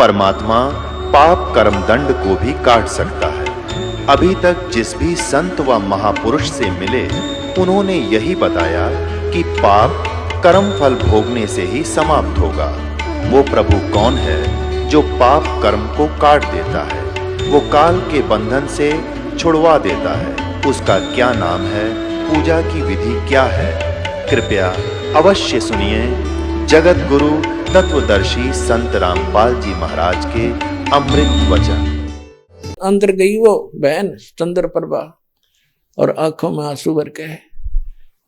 परमात्मा पाप कर्म दंड को भी काट सकता है। अभी तक जिस भी संत व महापुरुष से मिले उन्होंने यही बताया कि पाप कर्म फल भोगने से ही समाप्त होगा। वो प्रभु कौन है जो पाप कर्म को काट देता है, वो काल के बंधन से छुड़वा देता है। उसका क्या नाम है, पूजा की विधि क्या है? कृपया अवश्य सुनिए जगत गुरु तत्वदर्शी संत रामपाल जी महाराज के अमृत वचन। अंदर गई वो बहन चंद्रप्रभा और आंखों में आंसू भर के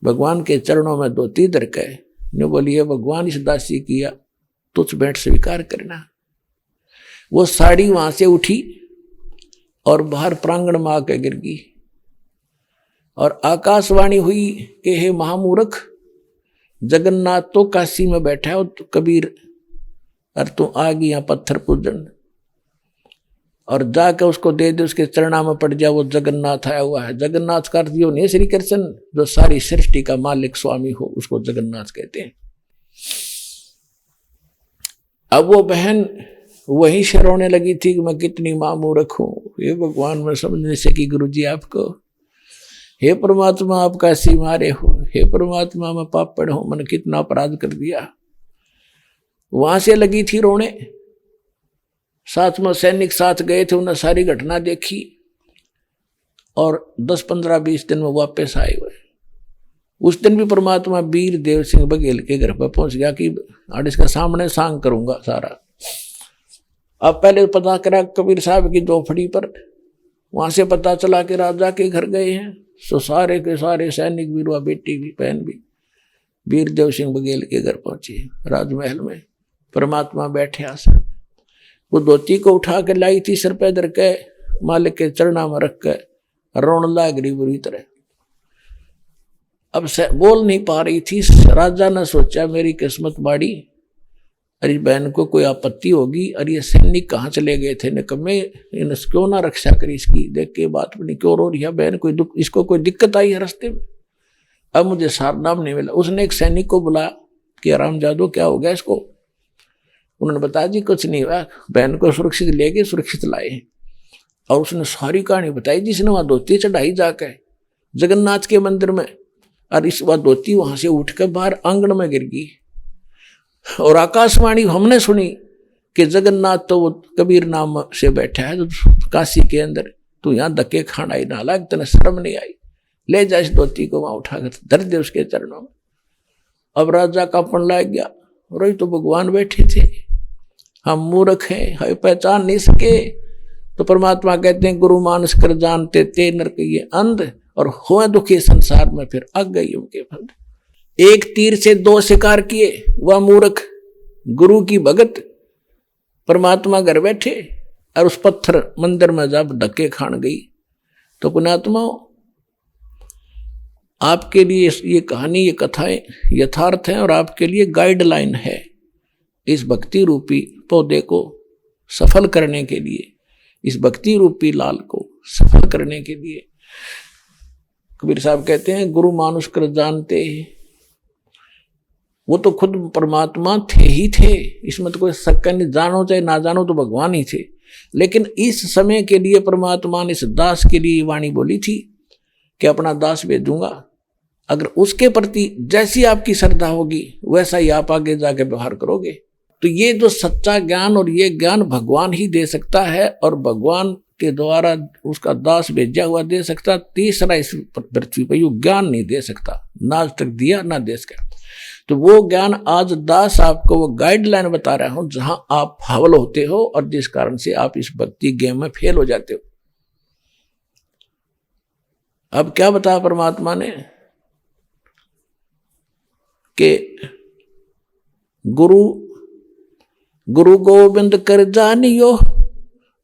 भगवान के चरणों में धोती धर के ने बोलिए, भगवान इस दासी किया तुझ बैठ स्वीकार करना। वो साड़ी वहां से उठी और बाहर प्रांगण में आके गिर गई और आकाशवाणी हुई कि हे महामूर्ख, जगन्नाथ तो काशी में बैठा है और कबीर और तू आ गई यहाँ पत्थर पूजन, और जाके उसको दे दे, उसके चरणा में पड़ जा। वो जगन्नाथ आया हुआ है। जगन्नाथ का अर्थ यो नहीं श्री कृष्ण जो सारी सृष्टि का मालिक स्वामी हो, उसको जगन्नाथ कहते हैं। अब वो बहन वहीं से रोने लगी थी कि मैं कितनी मामूर्ख हूं, ये भगवान में समझ नहीं सकी गुरु जी आपको। हे परमात्मा आप कैसी मारे हो, हे परमात्मा मैं पापड़ हूं, मैंने कितना अपराध कर दिया। वहां से लगी थी रोने। साथ में सैनिक साथ गए थे, उन्हें सारी घटना देखी और 10, 15, 20 दिन में वापस आए हुए। उस दिन भी परमात्मा वीर देव सिंह बघेल के घर पर पहुंच गया कि आज इसका सामने सांग करूंगा सारा। अब पहले पता करा कबीर साहब की झोपड़ी पर, वहां से पता चला कि राजा के घर गए हैं। सो सारे के सारे सैनिक भी, हुआ बेटी भी, बहन भी, वीर देव सिंह बघेल के घर पहुंचे। राजमहल में परमात्मा बैठे आसन, वो धोती को उठा के लाई थी सिर पे धर के, मालिक के चरणा में रख के रोन लाग रही बुरी तरह। अब बोल नहीं पा रही थी। राजा ने सोचा मेरी किस्मत बाड़ी, अरे बहन को कोई आपत्ति होगी, अरे ये सैनिक कहाँ चले गए थे, ने कमे क्यों ना रक्षा करी इसकी, देख के बात बनी क्यों रो रही है बहन, कोई दुख, इसको कोई दिक्कत आई है रास्ते में। अब मुझे सारनाम नहीं मिला। उसने एक सैनिक को बुलाया कि आराम जादू क्या हो गया इसको। उन्होंने बताया जी कुछ नहीं हुआ, बहन को सुरक्षित ले गए, सुरक्षित लाए। और उसने सारी कहानी बताई जिसने वहां धोती चढ़ाई जाकर जगन्नाथ के मंदिर में, और इस बार धोती वहां से उठ कर बाहर आंगन में गिर गई। और आकाशवाणी हमने सुनी कि जगन्नाथ तो वो कबीर नाम से बैठा है तो काशी के अंदर, तू यहाँ धक्के खाना ही ना लाग, तेने शर्म नहीं आई, ले जा इस धोती को वहां उठाकर धर दे उसके चरणों में। अब राजा का पण लाग गया, रोई तो भगवान बैठे थे, हम मूर्ख हैं, हम पहचान नहीं सके। तो परमात्मा कहते हैं गुरु मानस कर जानते ते नरक ये अंध, और हुए दुखी संसार में फिर अग गई उनके फंद। एक तीर से 2 शिकार किए, वह मूर्ख गुरु की भगत परमात्मा घर बैठे और उस पत्थर मंदिर में जब धक्के खान गई। तो पुण्यात्माओं, आपके लिए ये कहानी, ये कथाएं यथार्थ हैं और आपके लिए गाइडलाइन है। इस भक्ति रूपी पौधे को सफल करने के लिए, इस भक्ति रूपी लाल को सफल करने के लिए कबीर साहब कहते हैं गुरु मानुष कर जानते, वो तो खुद परमात्मा थे ही थे, इसमें तो कोई शक नहीं, जानो चाहे ना जानो तो भगवान ही थे। लेकिन इस समय के लिए परमात्मा ने इस दास के लिए वाणी बोली थी कि अपना दास भेजूंगा, अगर उसके प्रति जैसी आपकी श्रद्धा होगी वैसा ही आप आगे जाके व्यवहार करोगे। तो ये जो सच्चा ज्ञान, और ये ज्ञान भगवान ही दे सकता है और भगवान के द्वारा उसका दास भेजा हुआ दे सकता। तीसरा इस पृथ्वी पर यू ज्ञान नहीं दे सकता, ना आज तक दिया ना दे सका। तो वो ज्ञान आज दास आपको वो गाइडलाइन बता रहा हूं जहां आप फावल होते हो और जिस कारण से आप इस भक्ति गेम में फेल हो जाते हो। अब क्या बताया परमात्मा ने कि गुरु गोविंद कर जानियो,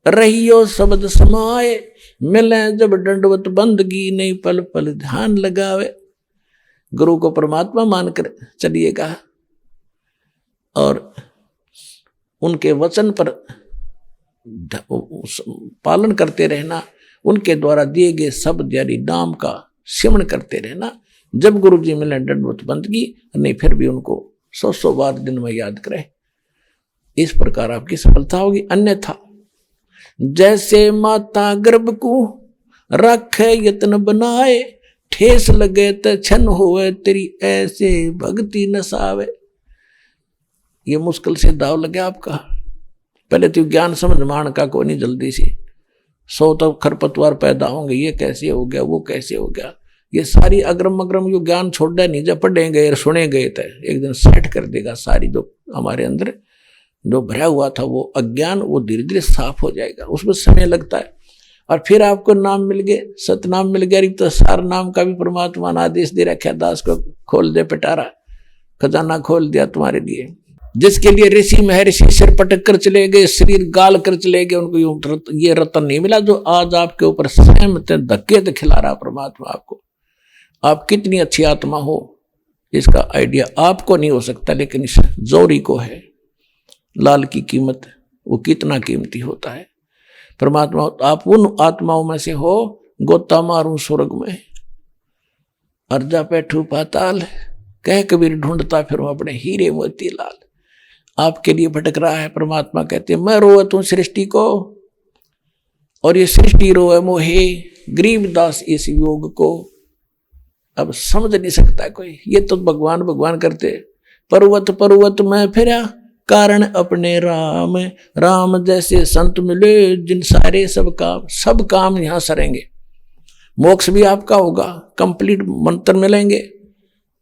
रहियो शब्द समाए, मिले जब दंडवत बंदगी, नहीं पल पल ध्यान लगावे। गुरु को परमात्मा मानकर चलिएगा और उनके वचन पर पालन करते रहना, उनके द्वारा दिए गए शब्द यानी नाम का सिमरण करते रहना। जब गुरु जी मिले दंडवत बंदगी, नहीं फिर भी उनको 100 बार दिन में याद करें। इस प्रकार आपकी सफलता होगी। अन्यथा जैसे माता गर्भ को रखे यत्न बनाए, ठेस लगे त छन होवे तेरी ऐसे भक्ति न सावे। ये मुश्किल से दाव लगे आपका। पहले तो ज्ञान समझ मान का को नहीं, जल्दी से 100 तक खरपतवार पैदा होंगे, ये कैसे हो गया, वो कैसे हो गया, ये सारी अग्रम अग्रम जो ज्ञान छोड़ दे नहीं, जब पढ़ेंगे और सुनेंगे तो एक दिन सेट कर देगा। सारी जो हमारे अंदर जो भरा हुआ था वो अज्ञान, वो धीरे धीरे साफ हो जाएगा। उसमें समय लगता है। और फिर आपको नाम मिल गए, सतनाम मिल गया, तो सार नाम का भी परमात्मा ने आदेश दे रखा, दास को खोल दे पिटारा, खजाना खोल दिया तुम्हारे लिए। जिसके लिए ऋषि महर्षि सिर पटक कर चले गए, शरीर गाल कर चले गए, उनको ये रतन नहीं मिला जो आज आपके ऊपर सहमत धक्के तो खिला रहा परमात्मा आपको। आप कितनी अच्छी आत्मा हो इसका आइडिया आपको नहीं हो सकता, लेकिन इस जोरी को है। लाल की कीमत वो कितना कीमती होता है। परमात्मा आप उन आत्माओं में से हो, गोता मारूं स्वर्ग में अर्जा बैठू पाताल, कह कबीर ढूंढता फिर अपने हीरे मोती लाल। आपके लिए भटक रहा है। परमात्मा कहते हैं मैं रोए तू सृष्टि को, और ये सृष्टि रोए मोहे गरीबदास इस योग को। अब समझ नहीं सकता कोई, ये तो भगवान भगवान करते। पर्वत पर्वत में फिरा कारण अपने राम, राम जैसे संत मिले जिन सारे सब काम यहां सरेंगे। मोक्ष भी आपका होगा, कंप्लीट मंत्र मिलेंगे,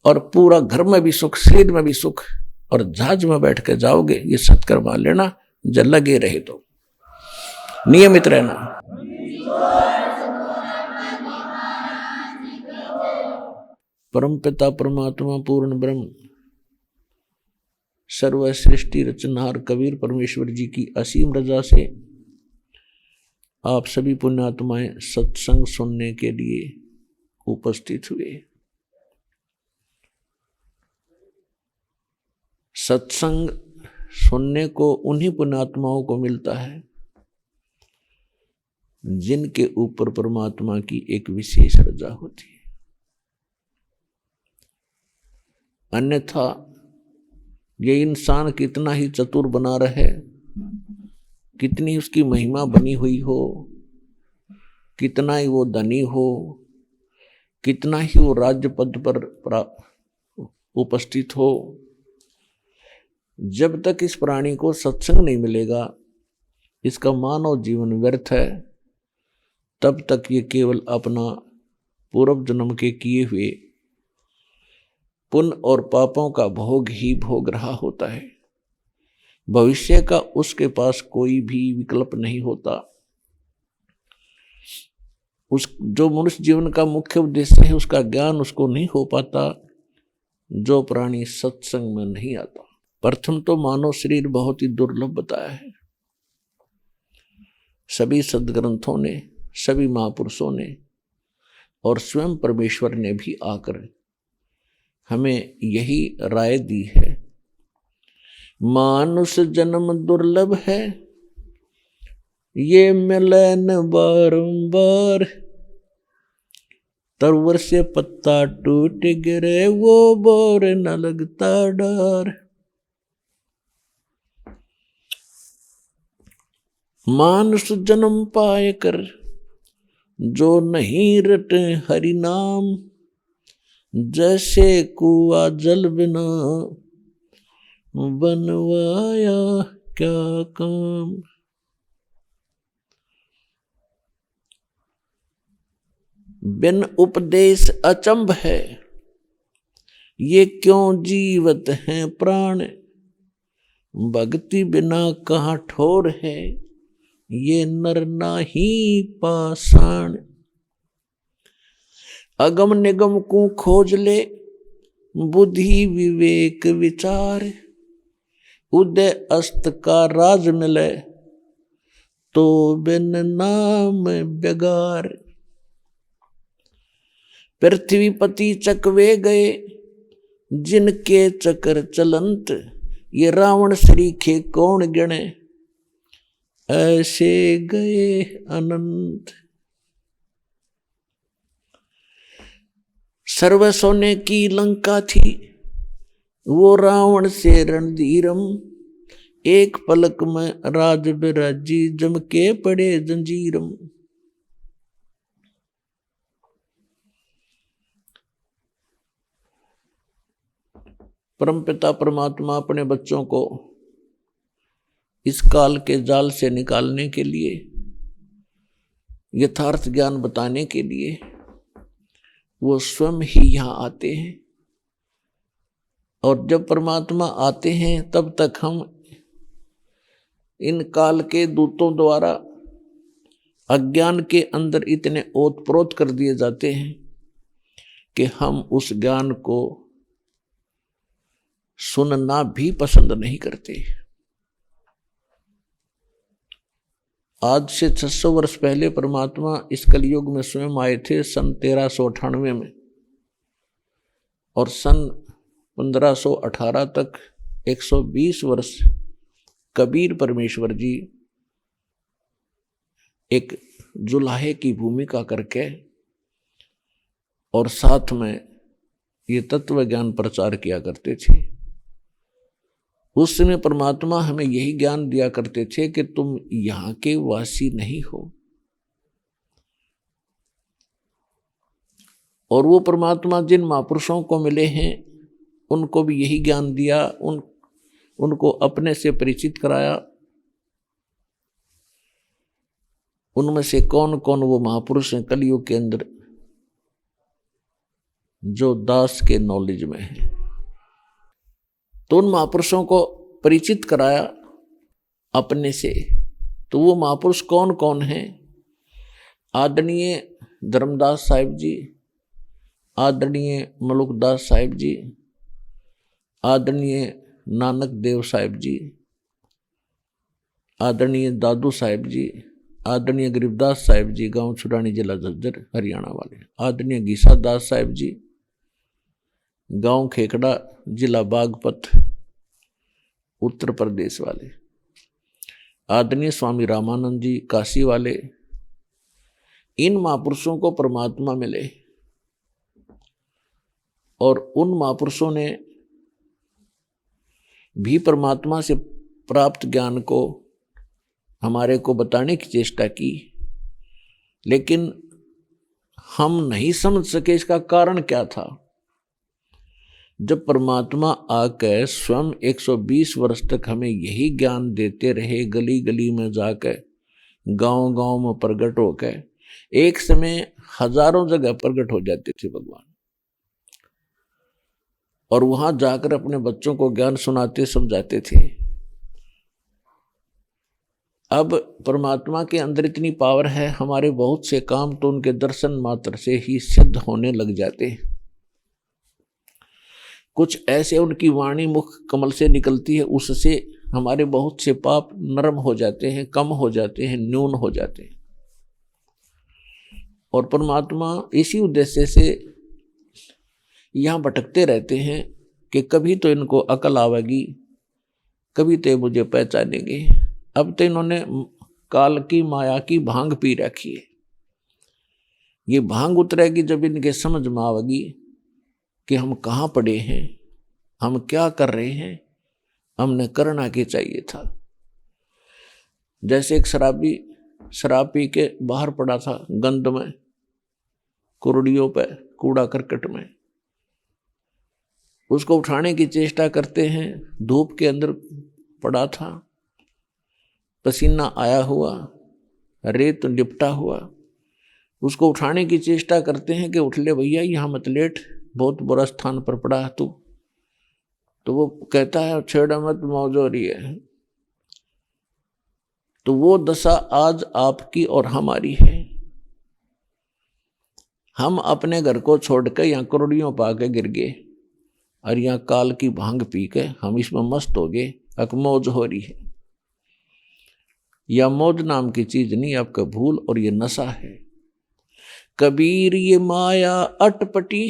और पूरा घर में भी सुख, शरीर में भी सुख, और जहाज में बैठ के जाओगे। ये सत्कर्म मान लेना, जब लगे रहे तो नियमित रहना। परम पिता परमात्मा पूर्ण ब्रह्म सर्व सृष्टि रचनहार कबीर परमेश्वर जी की असीम रजा से आप सभी पुण्यात्माएं सत्संग सुनने के लिए उपस्थित हुए। सत्संग सुनने को उन्हीं पुण्यात्माओं को मिलता है जिनके ऊपर परमात्मा की एक विशेष रजा होती है। अन्यथा ये इंसान कितना ही चतुर बना रहे, कितनी उसकी महिमा बनी हुई हो, कितना ही वो धनी हो, कितना ही वो राज्य पद पर उपस्थित हो, जब तक इस प्राणी को सत्संग नहीं मिलेगा इसका मानव जीवन व्यर्थ है। तब तक ये केवल अपना पूर्व जन्म के किए हुए पुण्य और पापों का भोग ही भोग रहा होता है। भविष्य का उसके पास कोई भी विकल्प नहीं होता। उस जो मनुष्य जीवन का मुख्य उद्देश्य है उसका ज्ञान उसको नहीं हो पाता जो प्राणी सत्संग में नहीं आता। प्रथम तो मानव शरीर बहुत ही दुर्लभ बताया है। सभी सद्ग्रंथों ने, सभी महापुरुषों ने और स्वयं परमेश्वर ने भी आकर हमें यही राय दी है, मानुष जन्म दुर्लभ है, ये मिले न बारंबार, तरवर से पत्ता टूट गिरे वो बोर न लगता डर। मानुष जन्म पाए कर जो नहीं रटे हरि नाम, जैसे कुआ जल बिना बनवाया क्या काम। बिन उपदेश अचंभ है, ये क्यों जीवत हैं प्राण, भक्ति बिना कहाँ ठोर है, ये नर नाही पाषाण। अगम निगम को खोज ले बुद्धि विवेक विचार, उदय अस्त का राज मिले तो बिन नाम बेगार। पृथ्वीपति चकवे गए जिनके चकर चलंत, ये रावण सरीखे कौन गिने, ऐसे गए अनंत। सर्व सोने की लंका थी वो रावण से रणधीरम, एक पलक में राज बिराजी, जम के पड़े जंजीरम। परमपिता परमात्मा अपने बच्चों को इस काल के जाल से निकालने के लिए, यथार्थ ज्ञान बताने के लिए वो स्वयं ही यहाँ आते हैं। और जब परमात्मा आते हैं तब तक हम इन काल के दूतों द्वारा अज्ञान के अंदर इतने ओतप्रोत कर दिए जाते हैं कि हम उस ज्ञान को सुनना भी पसंद नहीं करते। आज से 600 वर्ष पहले परमात्मा इस कलयुग में स्वयं आए थे, सन 1398 में, और सन 1518 तक 120 वर्ष कबीर परमेश्वर जी एक जुलाहे की भूमिका करके और साथ में ये तत्व ज्ञान प्रचार किया करते थे। उस समय परमात्मा हमें यही ज्ञान दिया करते थे कि तुम यहाँ के वासी नहीं हो। और वो परमात्मा जिन महापुरुषों को मिले हैं उनको भी यही ज्ञान दिया, उनको अपने से परिचित कराया। उनमें से कौन कौन वो महापुरुष हैं कलयुग के अंदर जो दास के नॉलेज में है, तो उन महापुरुषों को परिचित कराया अपने से। तो वो महापुरुष कौन कौन हैं? आदरणीय धर्मदास साहिब जी, आदरणीय मलुकदास साहिब जी, आदरणीय नानक देव साहिब जी, आदरणीय दादू साहिब जी, आदरणीय गरीबदास साहिब जी, गांव छुड़ानी जिला झज्जर हरियाणा वाले, आदरणीय गीसा दास साहिब जी, गांव खेकड़ा जिला बागपत उत्तर प्रदेश वाले, आदरणीय स्वामी रामानंद जी काशी वाले। इन महापुरुषों को परमात्मा मिले और उन महापुरुषों ने भी परमात्मा से प्राप्त ज्ञान को हमारे को बताने की चेष्टा की, लेकिन हम नहीं समझ सके इसका कारण क्या था। जब परमात्मा आकर स्वयं 120 वर्ष तक हमें यही ज्ञान देते रहे, गली गली में जाकर, गांव गांव में प्रकट होकर, एक समय हजारों जगह प्रकट हो जाते थे भगवान, और वहां जाकर अपने बच्चों को ज्ञान सुनाते समझाते थे। अब परमात्मा के अंदर इतनी पावर है, हमारे बहुत से काम तो उनके दर्शन मात्र से ही सिद्ध होने लग जाते हैं। कुछ ऐसे उनकी वाणी मुख कमल से निकलती है, उससे हमारे बहुत से पाप नरम हो जाते हैं, कम हो जाते हैं, न्यून हो जाते हैं। और परमात्मा इसी उद्देश्य से यहाँ भटकते रहते हैं कि कभी तो इनको अकल आवेगी, कभी तो मुझे पहचानेंगे। अब तो इन्होंने काल की माया की भांग पी रखी है। ये भांग उतरेगी जब इनके समझ में आवेगी कि हम कहाँ पड़े हैं, हम क्या कर रहे हैं, हमने करना क्या चाहिए था। जैसे एक शराबी शराब पी के बाहर पड़ा था, गंद में, कुर्डियों पे, कूड़ा करकट में, उसको उठाने की चेष्टा करते हैं, धूप के अंदर पड़ा था, पसीना आया हुआ, रेत लिपटा हुआ, उसको उठाने की चेष्टा करते हैं कि उठ ले भैया, यहाँ मत लेट, बहुत बुरा स्थान पर पड़ा है तू। तो वो कहता है छेड़ा मत, मौज हो रही है। तो वो दशा आज आपकी और हमारी है। हम अपने घर को छोड़कर यहाँ करोड़ियों पाके गिर गए और यहाँ काल की भांग पी के हम इसमें मस्त हो गए, अक मौज हो रही है। या मौज नाम की चीज नहीं, आपका भूल और ये नशा है। कबीर ये माया अटपटी,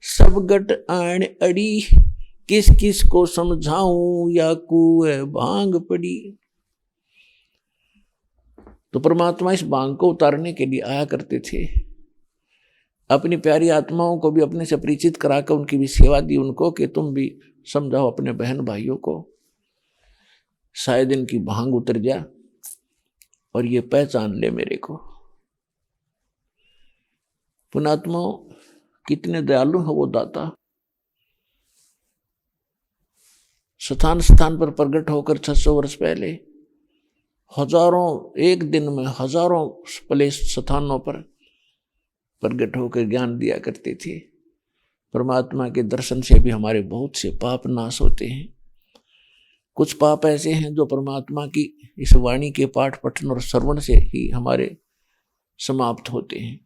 सब गट आण अड़ी, किस किस को समझाऊं या कुएं भांग पड़ी। तो परमात्मा इस भांग को उतारने के लिए आया करते थे। अपनी प्यारी आत्माओं को भी अपने से परिचित कराकर उनकी भी सेवा दी उनको कि तुम भी समझाओ अपने बहन भाइयों को। शायद इनकी भांग उतर जा और ये पहचान ले मेरे को। पुणात्मा कितने दयालु है वो दाता। स्थान स्थान पर प्रकट होकर 600 वर्ष पहले हजारों, एक दिन में हजारों प्लेस स्थानों पर प्रकट होकर ज्ञान दिया करते थे। परमात्मा के दर्शन से भी हमारे बहुत से पाप नाश होते हैं। कुछ पाप ऐसे हैं जो परमात्मा की इस वाणी के पाठ पठन और श्रवण से ही हमारे समाप्त होते हैं।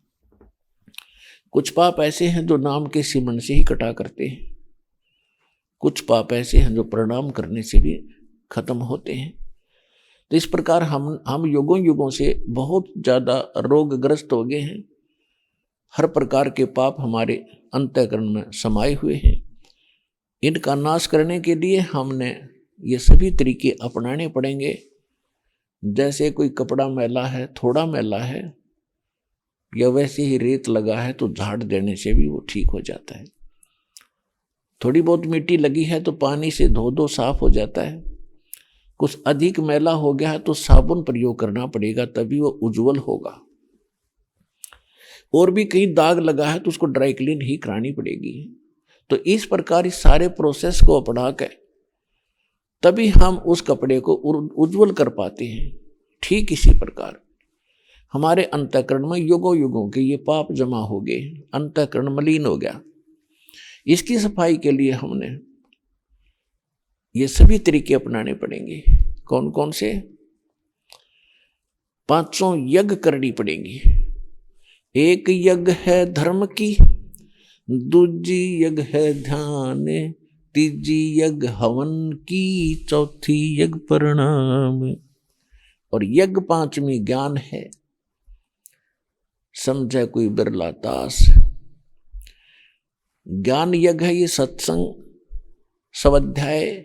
कुछ पाप ऐसे हैं जो नाम के सिमरन से ही कटा करते हैं। कुछ पाप ऐसे हैं जो प्रणाम करने से भी खत्म होते हैं। तो इस प्रकार हम युगों युगों से बहुत ज्यादा रोगग्रस्त हो गए हैं। हर प्रकार के पाप हमारे अंतःकरण में समाये हुए हैं। इनका नाश करने के लिए हमने ये सभी तरीके अपनाने पड़ेंगे। जैसे कोई कपड़ा मैला है, थोड़ा मैला है, या वैसे ही रेत लगा है तो झाड़ देने से भी वो ठीक हो जाता है। थोड़ी बहुत मिट्टी लगी है तो पानी से धो दो, साफ हो जाता है। कुछ अधिक मैला हो गया है तो साबुन प्रयोग करना पड़ेगा, तभी वो उज्जवल होगा। और भी कहीं दाग लगा है तो उसको ड्राई क्लीन ही करानी पड़ेगी। तो इस प्रकार इस सारे प्रोसेस को अपना कर तभी हम उस कपड़े को उज्जवल कर पाते हैं। ठीक इसी प्रकार हमारे अंतःकरण में युगों युगों के ये पाप जमा हो गए, अंतःकरण मलिन हो गया। इसकी सफाई के लिए हमने ये सभी तरीके अपनाने पड़ेंगे। कौन कौन से? 500 यज्ञ करनी पड़ेंगी। एक यज्ञ है धर्म की, दूजी यज्ञ है ध्यान, तीजी यज्ञ हवन की, चौथी यज्ञ प्रणाम, और यज्ञ 5वीं ज्ञान है। समझे कोई बिरला दास। ज्ञान यज्ञ है ये सत्संग स्वाध्याय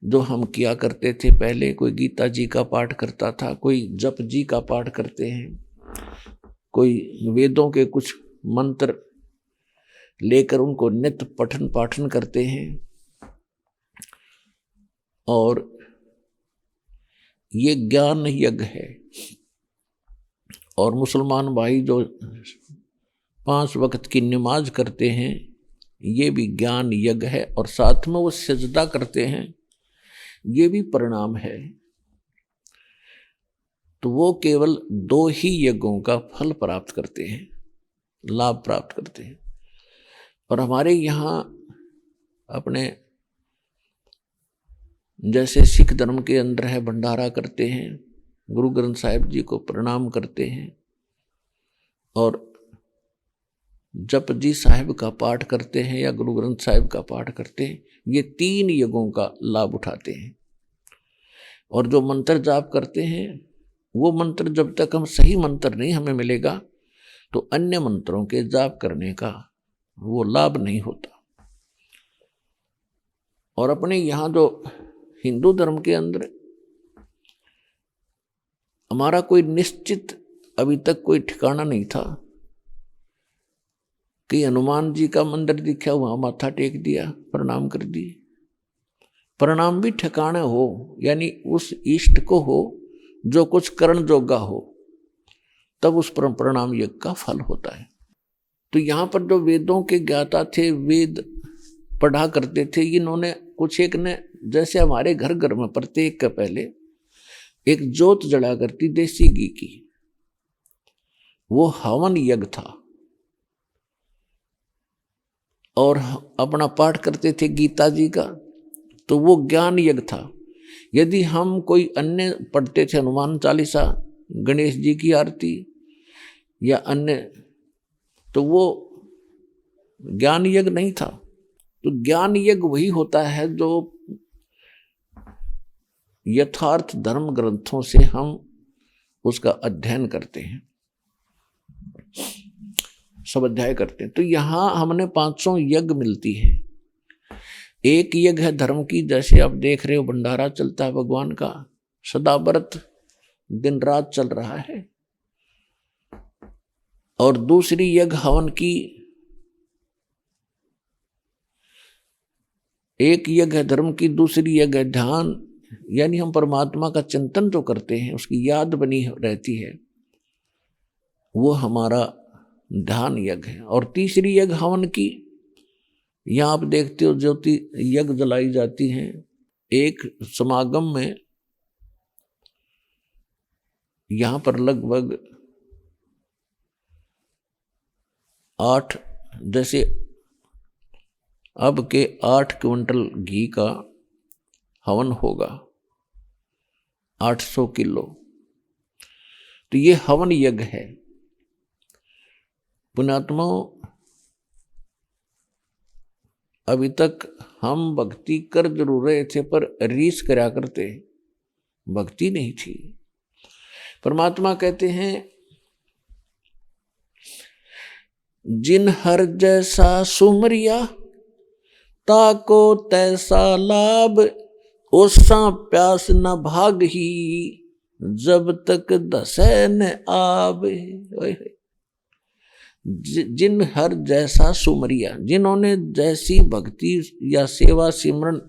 जो हम किया करते थे पहले। कोई गीता जी का पाठ करता था, कोई जप जी का पाठ करते हैं, कोई वेदों के कुछ मंत्र लेकर उनको नित्य पठन पाठन करते हैं। और ये ज्ञान यज्ञ है। और मुसलमान भाई जो 5 वक्त की नमाज करते हैं, ये भी ज्ञान यज्ञ है। और साथ में वो सजदा करते हैं, ये भी प्रणाम है। तो वो केवल 2 ही यज्ञों का फल प्राप्त करते हैं, लाभ प्राप्त करते हैं। और हमारे यहाँ अपने जैसे सिख धर्म के अंदर है, भंडारा करते हैं, गुरु ग्रंथ साहिब जी को प्रणाम करते हैं और जप जी साहिब का पाठ करते हैं या गुरु ग्रंथ साहिब का पाठ करते हैं। ये 3 यज्ञों का लाभ उठाते हैं। और जो मंत्र जाप करते हैं, वो मंत्र जब तक हम सही मंत्र नहीं हमें मिलेगा तो अन्य मंत्रों के जाप करने का वो लाभ नहीं होता। और अपने यहाँ जो हिंदू धर्म के अंदर हमारा कोई निश्चित अभी तक कोई ठिकाना नहीं था कि हनुमान जी का मंदिर दिखा, वहां माथा टेक दिया, प्रणाम कर दी। प्रणाम भी ठिकाना हो, यानी उस इष्ट को हो जो कुछ करण जोगा हो, तब उस पर प्रणाम यज्ञ का फल होता है। तो यहाँ पर जो वेदों के ज्ञाता थे, वेद पढ़ा करते थे, इन्होंने कुछ एक ने, जैसे हमारे घर घर में प्रत्येक का पहले एक जोत जला करती देसी घी की, वो हवन यज्ञ था। और अपना पाठ करते थे गीता जी का, तो वो ज्ञान यज्ञ था। यदि हम कोई अन्य पढ़ते थे, हनुमान चालीसा, गणेश जी की आरती या अन्य, तो वो ज्ञान यज्ञ नहीं था। तो ज्ञान यज्ञ वही होता है जो यथार्थ धर्म ग्रंथों से हम उसका अध्ययन करते हैं, स्वाध्याय करते हैं। तो यहाँ हमने 500 यज्ञ मिलती है। एक यज्ञ है धर्म की, जैसे आप देख रहे हो भंडारा चलता है भगवान का, सदाव्रत दिन रात चल रहा है। और दूसरी यज्ञ हवन की, एक यज्ञ है धर्म की, दूसरी यज्ञ है ध्यान, यानी हम परमात्मा का चिंतन जो करते हैं, उसकी याद बनी रहती है, वो हमारा ध्यान यज्ञ है। और तीसरी यज्ञ हवन की, यहाँ आप देखते हो ज्योति यज्ञ जलाई जाती हैं। एक समागम में यहाँ पर लगभग 8, जैसे अब के 8 क्विंटल घी का हवन होगा, 800 किलो, तो ये हवन यज्ञ है। पुण्यात्माओं, अभी तक हम भक्ति कर जरूर रहे थे, पर रीस करा करते, भक्ति नहीं थी। परमात्मा कहते हैं, जिन हर जैसा सुमरिया, ताको तैसा लाभ, ओसा प्यास न भाग ही, जब तक दसै न आवे। जिन हर जैसा सुमरिया, जिन्होंने जैसी भक्ति या सेवा सिमरन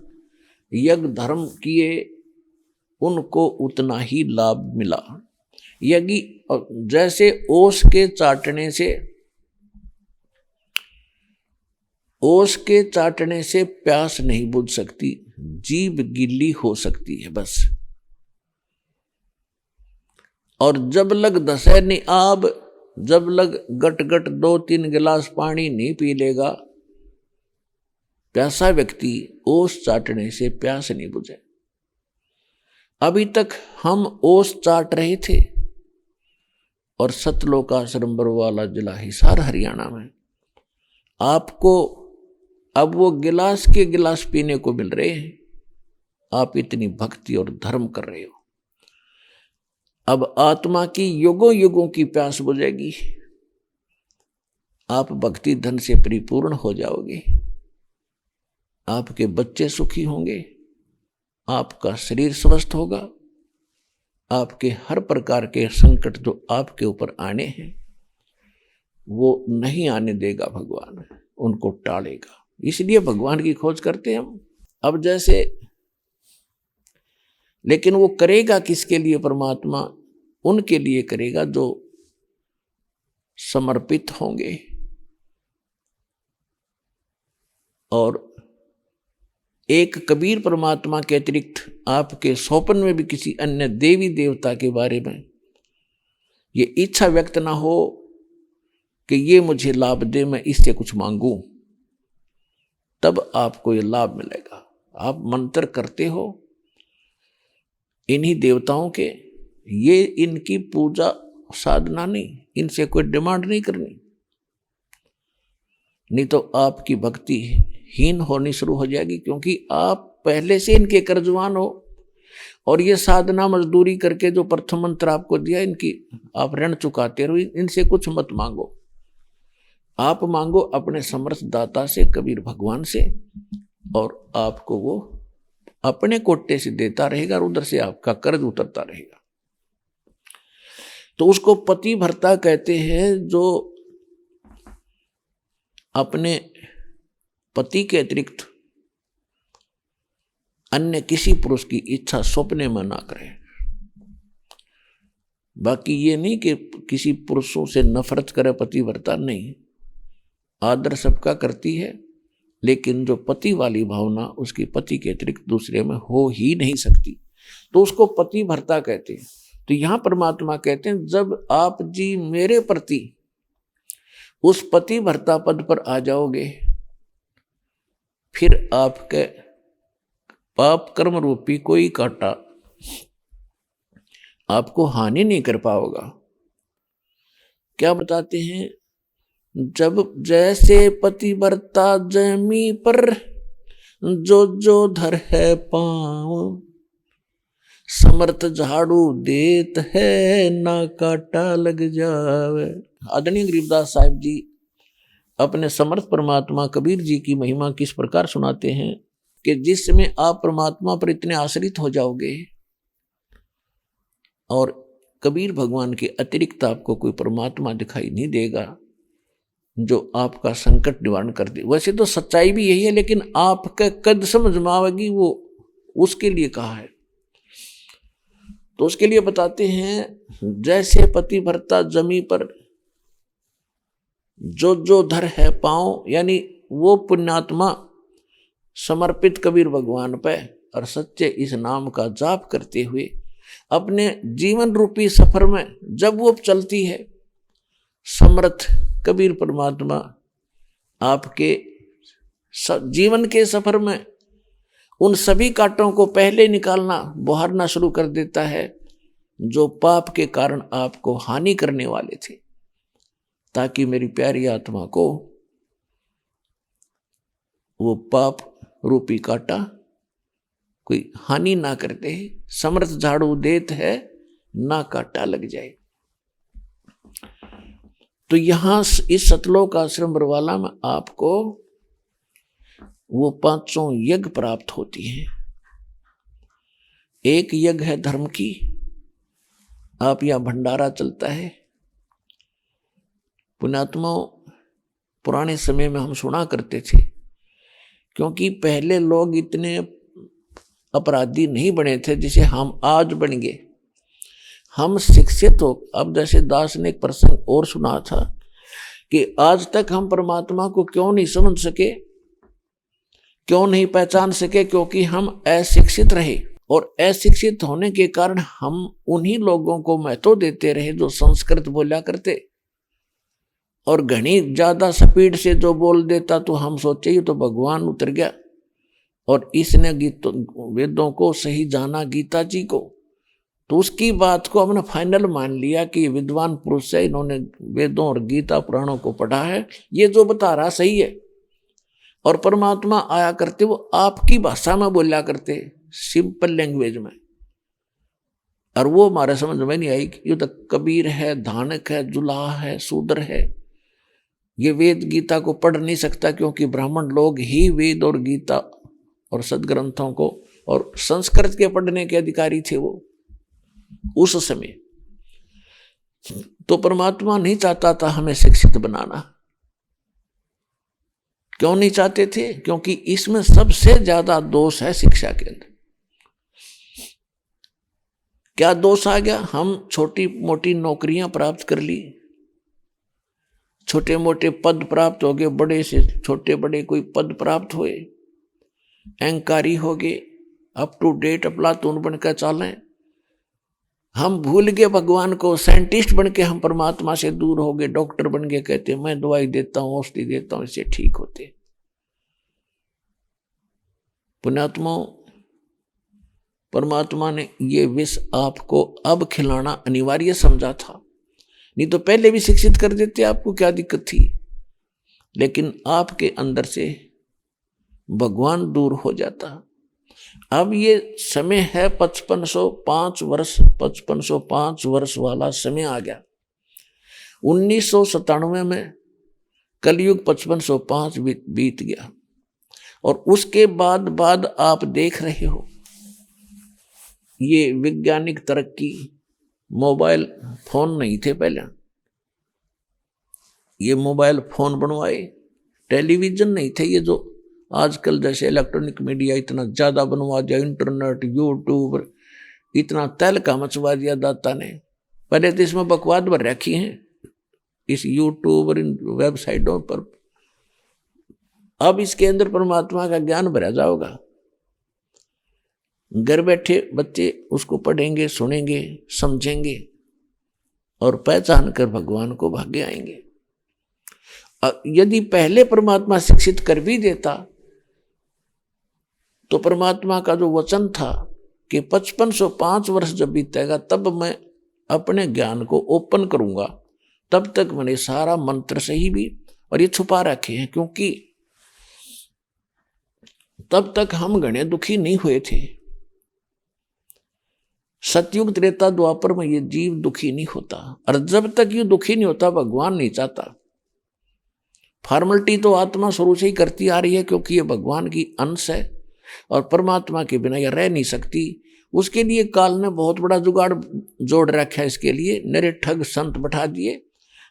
यज्ञ धर्म किए, उनको उतना ही लाभ मिला। यज्ञ जैसे ओस के चाटने से प्यास नहीं बुझ सकती, जीभ गीली हो सकती है बस। और जब लग दसै नि आब, जब लग गट गट 2-3 गिलास पानी नहीं पी लेगा प्यासा व्यक्ति, ओस चाटने से प्यास नहीं बुझे। अभी तक हम ओस चाट रहे थे, और सतलोकाश्रम बरवाला जिला हिसार हरियाणा में आपको अब वो गिलास के गिलास पीने को मिल रहे हैं। आप इतनी भक्ति और धर्म कर रहे हो। अब आत्मा की युगों युगों की प्यास बुझेगी, आप भक्ति धन से परिपूर्ण हो जाओगे, आपके बच्चे सुखी होंगे, आपका शरीर स्वस्थ होगा, आपके हर प्रकार के संकट जो आपके ऊपर आने हैं वो नहीं आने देगा भगवान, उनको टालेगा। इसलिए भगवान की खोज करते हैं हम। अब जैसे, लेकिन वो करेगा किसके लिए? परमात्मा उनके लिए करेगा जो समर्पित होंगे और एक कबीर परमात्मा के अतिरिक्त आपके स्वप्न में भी किसी अन्य देवी देवता के बारे में ये इच्छा व्यक्त ना हो कि ये मुझे लाभ दे, मैं इससे कुछ मांगूं, तब आपको ये लाभ मिलेगा। आप मंत्र करते हो इन्हीं देवताओं के, ये इनकी पूजा साधना नहीं, इनसे कोई डिमांड नहीं करनी, नहीं तो आपकी भक्ति हीन होनी शुरू हो जाएगी, क्योंकि आप पहले से इनके कर्जवान हो। और ये साधना मजदूरी करके जो प्रथम मंत्र आपको दिया, इनकी आप ऋण चुकाते रहो, इनसे कुछ मत मांगो। आप मांगो अपने समर्थ दाता से, कबीर भगवान से, और आपको वो अपने कोटे से देता रहेगा और उधर से आपका कर्ज उतरता रहेगा। तो उसको पति भर्ता कहते हैं, जो अपने पति के अतिरिक्त अन्य किसी पुरुष की इच्छा स्वप्ने में ना करे। बाकी ये नहीं कि किसी पुरुषों से नफरत करे पतिव्रता, नहीं, आदर सबका करती है, लेकिन जो पति वाली भावना उसकी पति के अतिरिक्त दूसरे में हो ही नहीं सकती, तो उसको पति भर्ता कहते हैं। तो यहां परमात्मा कहते हैं, जब आप जी मेरे प्रति उस पति भर्ता पद पर आ जाओगे, फिर आपके पाप कर्म रूपी कोई कांटा आपको हानि नहीं कर पाओगा। क्या बताते हैं? जब जैसे पतिव्रता जमी पर जो जो धर है पाँव, समर्थ झाड़ू देत है ना काटा लग जावे। आदरणीय गरीबदास साहिब जी अपने समर्थ परमात्मा कबीर जी की महिमा किस प्रकार सुनाते हैं कि जिस समय आप परमात्मा पर इतने आश्रित हो जाओगे और कबीर भगवान के अतिरिक्त आपको कोई परमात्मा दिखाई नहीं देगा जो आपका संकट निवारण कर दे। वैसे तो सच्चाई भी यही है, लेकिन आपका कद समझ में आवेगी, वो उसके लिए कहा है। तो उसके लिए बताते हैं, जैसे पति भरता जमी पर जो जो धर है पांव, यानी वो पुण्यात्मा समर्पित कबीर भगवान पे और सच्चे इस नाम का जाप करते हुए अपने जीवन रूपी सफर में जब वो चलती है, समर्थ कबीर परमात्मा आपके जीवन के सफर में उन सभी कांटों को पहले निकालना, बहारना शुरू कर देता है जो पाप के कारण आपको हानि करने वाले थे, ताकि मेरी प्यारी आत्मा को वो पाप रूपी कांटा कोई हानि ना करते। समर्थ झाड़ू देत है ना कांटा लग जाए। तो यहां इस सतलोक आश्रम बरवाला में आपको वो 5 यज्ञ प्राप्त होती हैं। एक यज्ञ है धर्म की, आप यहां भंडारा चलता है। पुण्यात्मा पुराने समय में हम सुना करते थे, क्योंकि पहले लोग इतने अपराधी नहीं बने थे जिसे हम आज बन गए। हम शिक्षित हो, अब जैसे दास ने एक प्रसंग और सुना था कि आज तक हम परमात्मा को क्यों नहीं समझ सके, क्यों नहीं पहचान सके, क्योंकि हम अशिक्षित रहे। और अशिक्षित होने के कारण हम उन्हीं लोगों को महत्व देते रहे जो संस्कृत बोला करते, और घनी ज्यादा स्पीड से जो बोल देता तो हम सोचे ये तो भगवान उतर गया, और इसने वेदों को सही जाना, गीता जी को, तो उसकी बात को हमने फाइनल मान लिया कि विद्वान पुरुष है, इन्होंने वेदों और गीता पुराणों को पढ़ा है, ये जो बता रहा सही है। और परमात्मा आया करते वो आपकी भाषा में बोला करते, सिंपल लैंग्वेज में, और वो हमारे समझ में नहीं आई कि ये तो कबीर है, धानक है, जुलाहा है, शूद्र है, ये वेद गीता को पढ़ नहीं सकता, क्योंकि ब्राह्मण लोग ही वेद और गीता और सदग्रंथों को और संस्कृत के पढ़ने के अधिकारी थे वो उस समय। तो परमात्मा नहीं चाहता था हमें शिक्षित बनाना। क्यों नहीं चाहते थे? क्योंकि इसमें सबसे ज्यादा दोष है शिक्षा के अंदर। क्या दोष आ गया? हम छोटी मोटी नौकरियां प्राप्त कर ली, छोटे मोटे पद प्राप्त हो गए, बड़े से छोटे बड़े कोई पद प्राप्त हुए, अहंकारी हो गए, अप टू डेट अफलातून बनकर चालें। हम भूल गए भगवान को, साइंटिस्ट बन के हम परमात्मा से दूर हो गए, डॉक्टर बन के कहते मैं दवाई देता हूं, औषधि देता हूं, इससे ठीक होते। पुण्यात्मा, परमात्मा ने ये विष आपको अब खिलाना अनिवार्य समझा था, नहीं तो पहले भी शिक्षित कर देते, आपको क्या दिक्कत थी। लेकिन आपके अंदर से भगवान दूर हो जाता। अब ये समय है 5505 वर्ष, 5505 वर्ष वाला समय आ गया। 1997 में कलयुग 5505 बीत गया, और उसके बाद आप देख रहे हो ये वैज्ञानिक तरक्की। मोबाइल फोन नहीं थे पहले, ये मोबाइल फोन बनवाए। टेलीविजन नहीं थे, ये जो आजकल जैसे इलेक्ट्रॉनिक मीडिया इतना ज्यादा बनवा दिया, इंटरनेट, यूट्यूब, इतना तहलका मचवा दिया दाता ने। पहले तो इसमें बकवाद भर रखी है इस यूट्यूब और इन वेबसाइटों पर, अब इसके अंदर परमात्मा का ज्ञान भरा जाओगा। घर बैठे बच्चे उसको पढ़ेंगे, सुनेंगे, समझेंगे और पहचान कर भगवान को भागे आएंगे। यदि पहले परमात्मा शिक्षित कर भी देता तो परमात्मा का जो वचन था कि 5505 वर्ष जब बीतेगा तब मैं अपने ज्ञान को ओपन करूंगा, तब तक मैंने सारा मंत्र सही भी और ये छुपा रखे हैं, क्योंकि तब तक हम घने दुखी नहीं हुए थे। सतयुग त्रेता द्वापर में ये जीव दुखी नहीं होता, और जब तक ये दुखी नहीं होता भगवान नहीं चाहता। फॉर्मेलिटी तो आत्मा शुरू से ही करती आ रही है, क्योंकि ये भगवान की अंश है और परमात्मा के बिना यह रह नहीं सकती। उसके लिए काल ने बहुत बड़ा जुगाड़ जोड़ रखा है। इसके लिए नरे ठग संत बैठा दिए,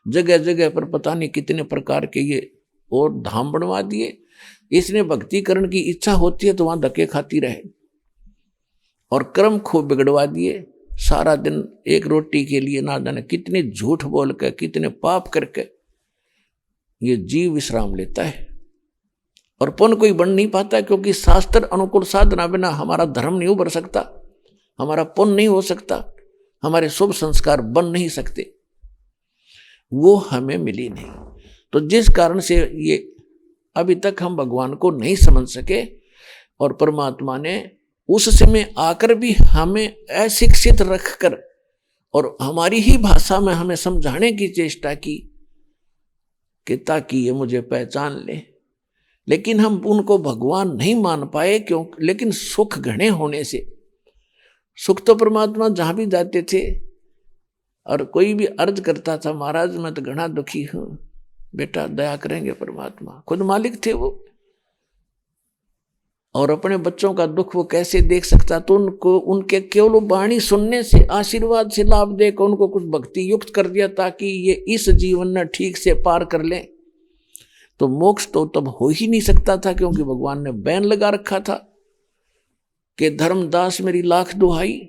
जगह जगह पर पता नहीं कितने प्रकार के ये और धाम बनवा दिए। इसने भक्तिकरण की इच्छा होती है तो वहां धक्के खाती रहे, और कर्म खूब बिगड़वा दिए। सारा दिन एक रोटी के लिए ना जाने कितने झूठ बोल कर, कितने पाप करके ये जीव विश्राम लेता है। और पुण्य कोई बन नहीं पाता, क्योंकि शास्त्र अनुकूल साधना बिना हमारा धर्म नहीं उभर सकता, हमारा पुण्य नहीं हो सकता, हमारे शुभ संस्कार बन नहीं सकते, वो हमें मिली नहीं। तो जिस कारण से ये अभी तक हम भगवान को नहीं समझ सके, और परमात्मा ने उस समय आकर भी हमें अशिक्षित रखकर और हमारी ही भाषा में हमें समझाने की चेष्टा की कि ताकि ये मुझे पहचान ले। लेकिन हम उनको भगवान नहीं मान पाए, क्यों? लेकिन सुख घने होने से, सुख तो परमात्मा जहां भी जाते थे और कोई भी अर्ज करता था, महाराज मैं तो घना दुखी हूं, बेटा दया करेंगे परमात्मा, खुद मालिक थे वो, और अपने बच्चों का दुख वो कैसे देख सकता? तो उनको उनके केवल वाणी सुनने से, आशीर्वाद से लाभ देकर उनको कुछ भक्ति युक्त कर दिया, ताकि ये इस जीवन में ठीक से पार कर लें। तो मोक्ष तो तब हो ही नहीं सकता था, क्योंकि भगवान ने बैन लगा रखा था कि धर्मदास मेरी लाख दुहाई,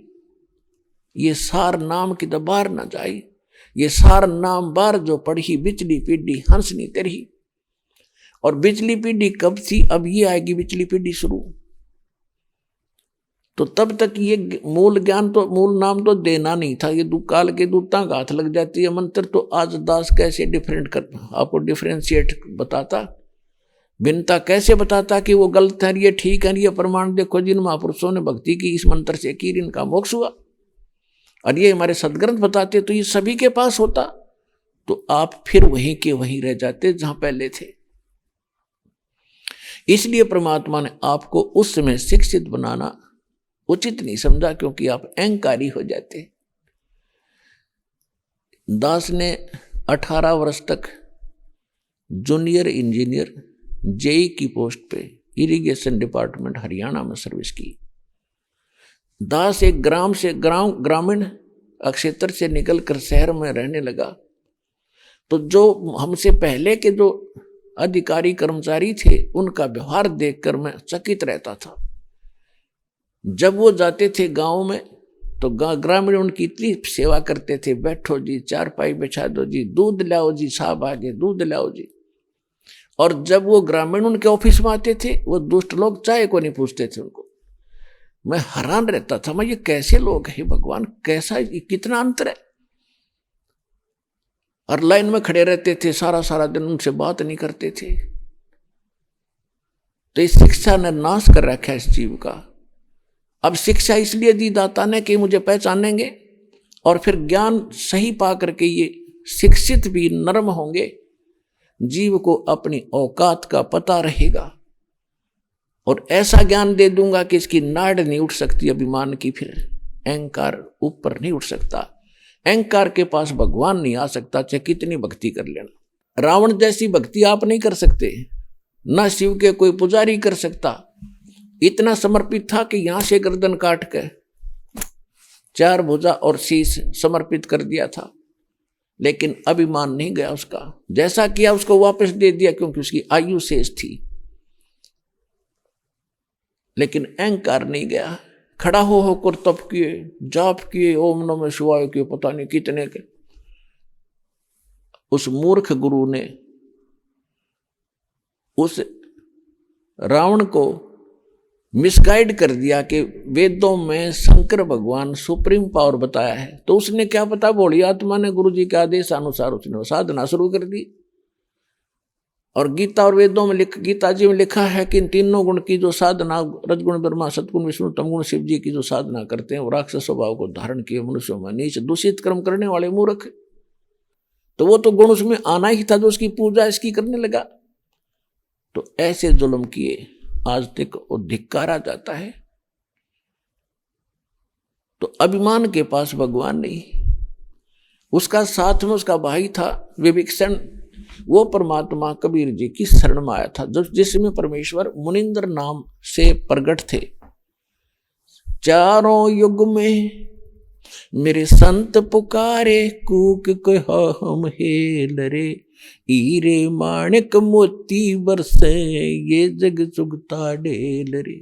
ये सार नाम की दबार न जाई, ये सार नाम बार जो पढ़ी बिचली पीढ़ी हंसनी तेरी। और बिचली पीढ़ी कब थी? अब ये आएगी बिचली पीढ़ी शुरू। तो तब तक ये मूल ज्ञान तो, मूल नाम तो देना नहीं था। ये काल के दूतां का हाथ लग जाती है मंत्र, तो आज दास कैसे डिफरेंट कर, आपको डिफरेंशिएट बताता, भिन्नता कैसे बताता कि वो गलत है, ये ठीक है, ये प्रमाण देखो जिन महापुरुषों ने भक्ति की इस मंत्र से की, इनका मोक्ष हुआ। और ये हमारे सदग्रंथ बताते, तो ये सभी के पास होता, तो आप फिर वहीं के वहीं रह जाते जहां पहले थे। इसलिए परमात्मा ने आपको उस समय शिक्षित बनाना उचित नहीं समझा, क्योंकि आप अहंकारी हो जाते। दास ने 18 वर्ष तक जूनियर इंजीनियर जेई की पोस्ट पे इरिगेशन डिपार्टमेंट हरियाणा में सर्विस की। दास एक ग्रामीण क्षेत्र से निकलकर शहर में रहने लगा। तो जो हमसे पहले के जो अधिकारी कर्मचारी थे, उनका व्यवहार देखकर मैं चकित रहता था। जब वो जाते थे गांव में, तो ग्रामीण उनकी इतनी सेवा करते थे, बैठो जी, चारपाई बिछा दो जी, दूध लाओ जी, साहब आगे दूध लाओ जी। और जब वो ग्रामीण उनके ऑफिस में आते थे, वो दुष्ट लोग चाय को नहीं पूछते थे उनको। मैं हैरान रहता था, मैं ये कैसे लोग हैं भगवान, कैसा कितना अंतर है। और लाइन में खड़े रहते थे, सारा दिन उनसे बात नहीं करते थे। तो इस शिक्षा ने नाश कर रखा है इस जीव का। अब शिक्षा इसलिए दी दाता ने कि मुझे पहचानेंगे, और फिर ज्ञान सही पा करके ये शिक्षित भी नर्म होंगे, जीव को अपनी औकात का पता रहेगा। और ऐसा ज्ञान दे दूंगा कि इसकी नाड़ नहीं उठ सकती अभिमान की, फिर अहंकार ऊपर नहीं उठ सकता, अहंकार के पास भगवान नहीं आ सकता, चाहे कितनी भक्ति कर लेना। रावण जैसी भक्ति आप नहीं कर सकते, ना शिव के कोई पुजारी कर सकता। इतना समर्पित था कि यहां से गर्दन काट के 4 भुजा और शीश समर्पित कर दिया था, लेकिन अभिमान नहीं गया उसका। जैसा किया उसको वापस दे दिया, क्योंकि उसकी आयु शेष थी, लेकिन अहंकार नहीं गया। खड़ा होकर तप किए, जाप किए, ओम नमः शिवाय किए, पता नहीं कितने के। उस मूर्ख गुरु ने उस रावण को मिसगाइड कर दिया कि वेदों में शंकर भगवान सुप्रीम पावर बताया है। तो उसने क्या पता, भोली आत्मा ने गुरु जी के आदेश अनुसार उसने साधना शुरू कर दी। और गीता और वेदों में गीता जी में लिखा है कि इन तीनों गुण की जो साधना, रजगुण ब्रह्मा, सतगुण विष्णु, तमगुण शिव जी की जो साधना करते हैं, वो राक्षस स्वभाव को धारण किए मनुष्यों में नीच दूषित कर्म करने वाले मूर्ख। तो वो तो गुण उसमें आना ही था, जो उसकी पूजा इसकी करने लगा। तो ऐसे जुल्म किए आज तक वो धिक्कारा जाता है। तो अभिमान के पास भगवान नहीं। उसका साथ में उसका भाई था विभीषण, वो परमात्मा कबीर जी की शरण में आया था, जिसमें परमेश्वर मुनिंद्र नाम से प्रकट थे। चारों युग में मेरे संत पुकारे, कूक कहा हम हेल रे, हीरे माणिक मोती बरसे, ये जग चुगता ढेल रे।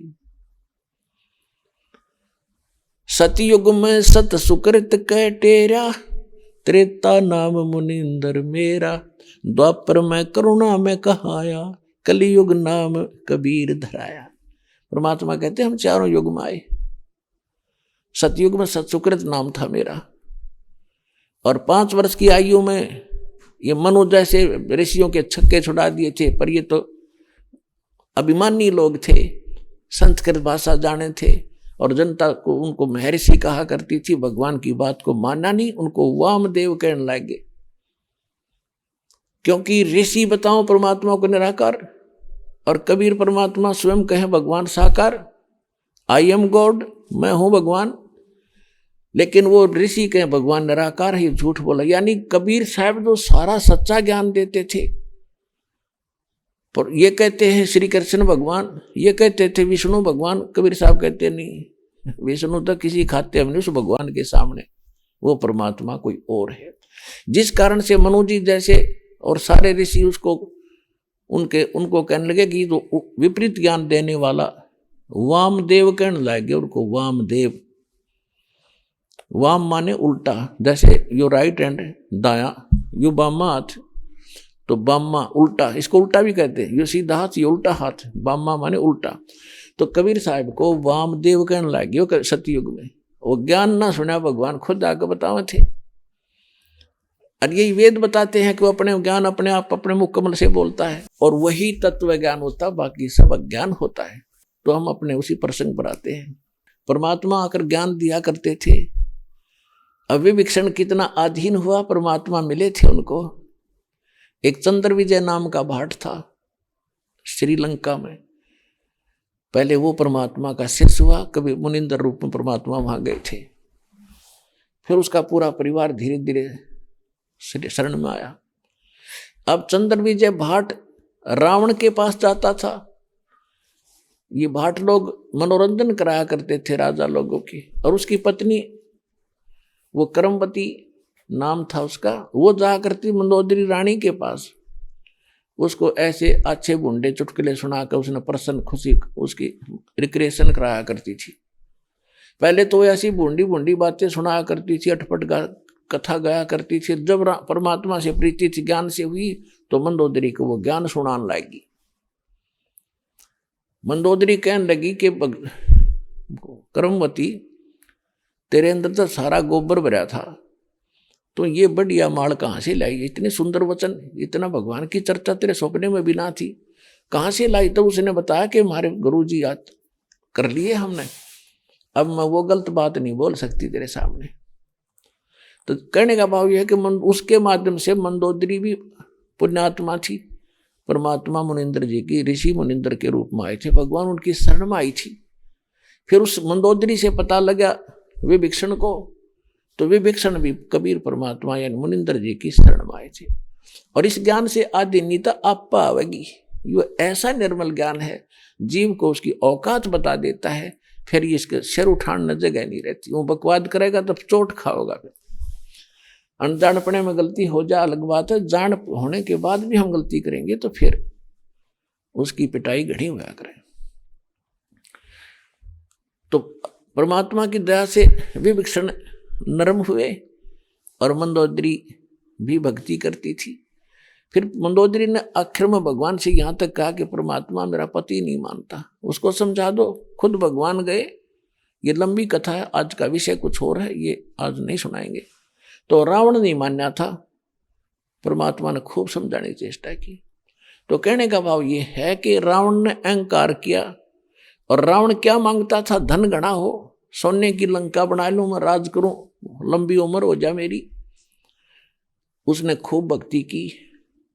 सतयुग में सत सुकृत कह टेरा, त्रेता नाम मुनिंदर मेरा, द्वापर में करुणा में कहाया, कलियुग नाम कबीर धराया। परमात्मा कहते हम चारों युग में आए। सतयुग में सतसुकृत नाम था मेरा, और 5 वर्ष की आयु में ये मनु जैसे ऋषियों के छक्के छुड़ा दिए थे, पर ये तो अभिमानी लोग थे, संस्कृत भाषा जाने थे, और जनता को उनको महर्षि कहा करती थी। भगवान की बात को माना नहीं, उनको वामदेव कहने लगे, क्योंकि ऋषि बताओ परमात्मा को निराकार, और कबीर परमात्मा स्वयं कहे भगवान साकार, आई एम गॉड, मैं हूं भगवान। लेकिन वो ऋषि कहे भगवान निराकार है, झूठ बोला। यानी कबीर साहब जो सारा सच्चा ज्ञान देते थे, पर ये कहते हैं श्री कृष्ण भगवान, ये कहते थे विष्णु भगवान, कबीर साहब कहते नहीं, विष्णु तो किसी खाते हम नहीं उस भगवान के सामने, वो परमात्मा कोई और है। जिस कारण से मनु जी जैसे और सारे ऋषि उसको उनको कहने लगे कि तो विपरीत ज्ञान देने वाला वामदेव कहने लगे उनको, वामदेव। वाम माने उल्टा, जैसे यो राइट हैंड दाया, यो बामा हाथ, तो बामा उल्टा, इसको उल्टा भी कहते हैं। यो सीधा हाथ, ये उल्टा हाथ, बामा माने उल्टा। तो कबीर साहब को वामदेव कहने लगे सतयुग में। वो ज्ञान ना सुना, भगवान खुद आगे बतावे थे। और यही वेद बताते हैं कि वो अपने ज्ञान अपने आप अपने मुख कमल से बोलता है, और वही तत्व ज्ञान होता, बाकी सब अज्ञान होता है। तो हम अपने उसी प्रसंग पर आते हैं। परमात्मा आकर ज्ञान दिया करते थे। अविवीक्षण कितना अधीन हुआ, परमात्मा मिले थे उनको। एक चंद्र विजय नाम का भाट था श्रीलंका में, पहले वो परमात्मा का शिष्य हुआ, कभी मुनिंदर रूप में परमात्मा वहां गए थे। फिर उसका पूरा परिवार धीरे धीरे शरण में आया। अब चंद्र विजय भाट रावण के पास जाता था। ये भाट लोग मनोरंजन कराया करते थे राजा लोगों की, और उसकी पत्नी वो करमवती नाम था उसका, वो जा करती मंदोदरी रानी के पास। उसको ऐसे अच्छे बुंडे चुटकुले सुनाकर उसने प्रसन्न खुशी उसकी रिक्रिएशन कराया करती थी। पहले तो ऐसी बूंदी बूंदी बातें सुनाया करती थी, अटपट कथा गाया करती थी। जब परमात्मा से प्रीति थी, ज्ञान से हुई, तो मंदोदरी को वो ज्ञान सुनाने लगी। मंदोदरी कहने लगी कि करमवती, तेरे अंदर तो सारा गोबर भरा था, तो ये बढ़िया माल कहाँ से लाई? इतने सुंदर वचन, इतना भगवान की चर्चा तेरे सपने में भी ना थी, कहाँ से लाई? तो उसने बताया कि हमारे गुरुजी याद कर लिए हमने, अब मैं वो गलत बात नहीं बोल सकती तेरे सामने। तो कहने का भाव यह है कि उसके माध्यम से मंदोदरी भी पुण्यात्मा थी। परमात्मा मुनिंद्र जी की ऋषि मुनिंद्र के रूप में आए थे, भगवान उनकी शरण में आई थी। फिर उस मंदोदरी से पता लगा विभीषण को, तो विभीषण भी कबीर परमात्मा यानी मुनिंद्र जी की शरण में आए थे। और इस ज्ञान से आदिनीता आपा आवेगी। ये ऐसा निर्मल ज्ञान है, जीव को उसकी औकात बता देता है। फिर इसके सिर उठाने जगह नहीं रहती। वो बकवाद करेगा तब चोट खाओगा। फिर अनजानपने में गलती हो जाए अलग बात है, जान होने के बाद भी हम गलती करेंगे तो फिर उसकी पिटाई घड़ी हुआ करें। तो परमात्मा की दया से विभीषण नरम हुए और मंदोदरी भी भक्ति करती थी। फिर मंदोदरी ने आखिर में भगवान से यहाँ तक कहा कि परमात्मा मेरा पति नहीं मानता, उसको समझा दो। खुद भगवान गए। ये लंबी कथा है, आज का विषय कुछ और है, ये आज नहीं सुनाएंगे। तो रावण नहीं मानना था, परमात्मा ने खूब समझाने की चेष्टा की। तो कहने का भाव ये है कि रावण ने अहंकार किया, और रावण क्या मांगता था? धन घना हो, सोने की लंका बना लूं, मैं राज करूं, लंबी उम्र हो जाए मेरी। उसने खूब भक्ति की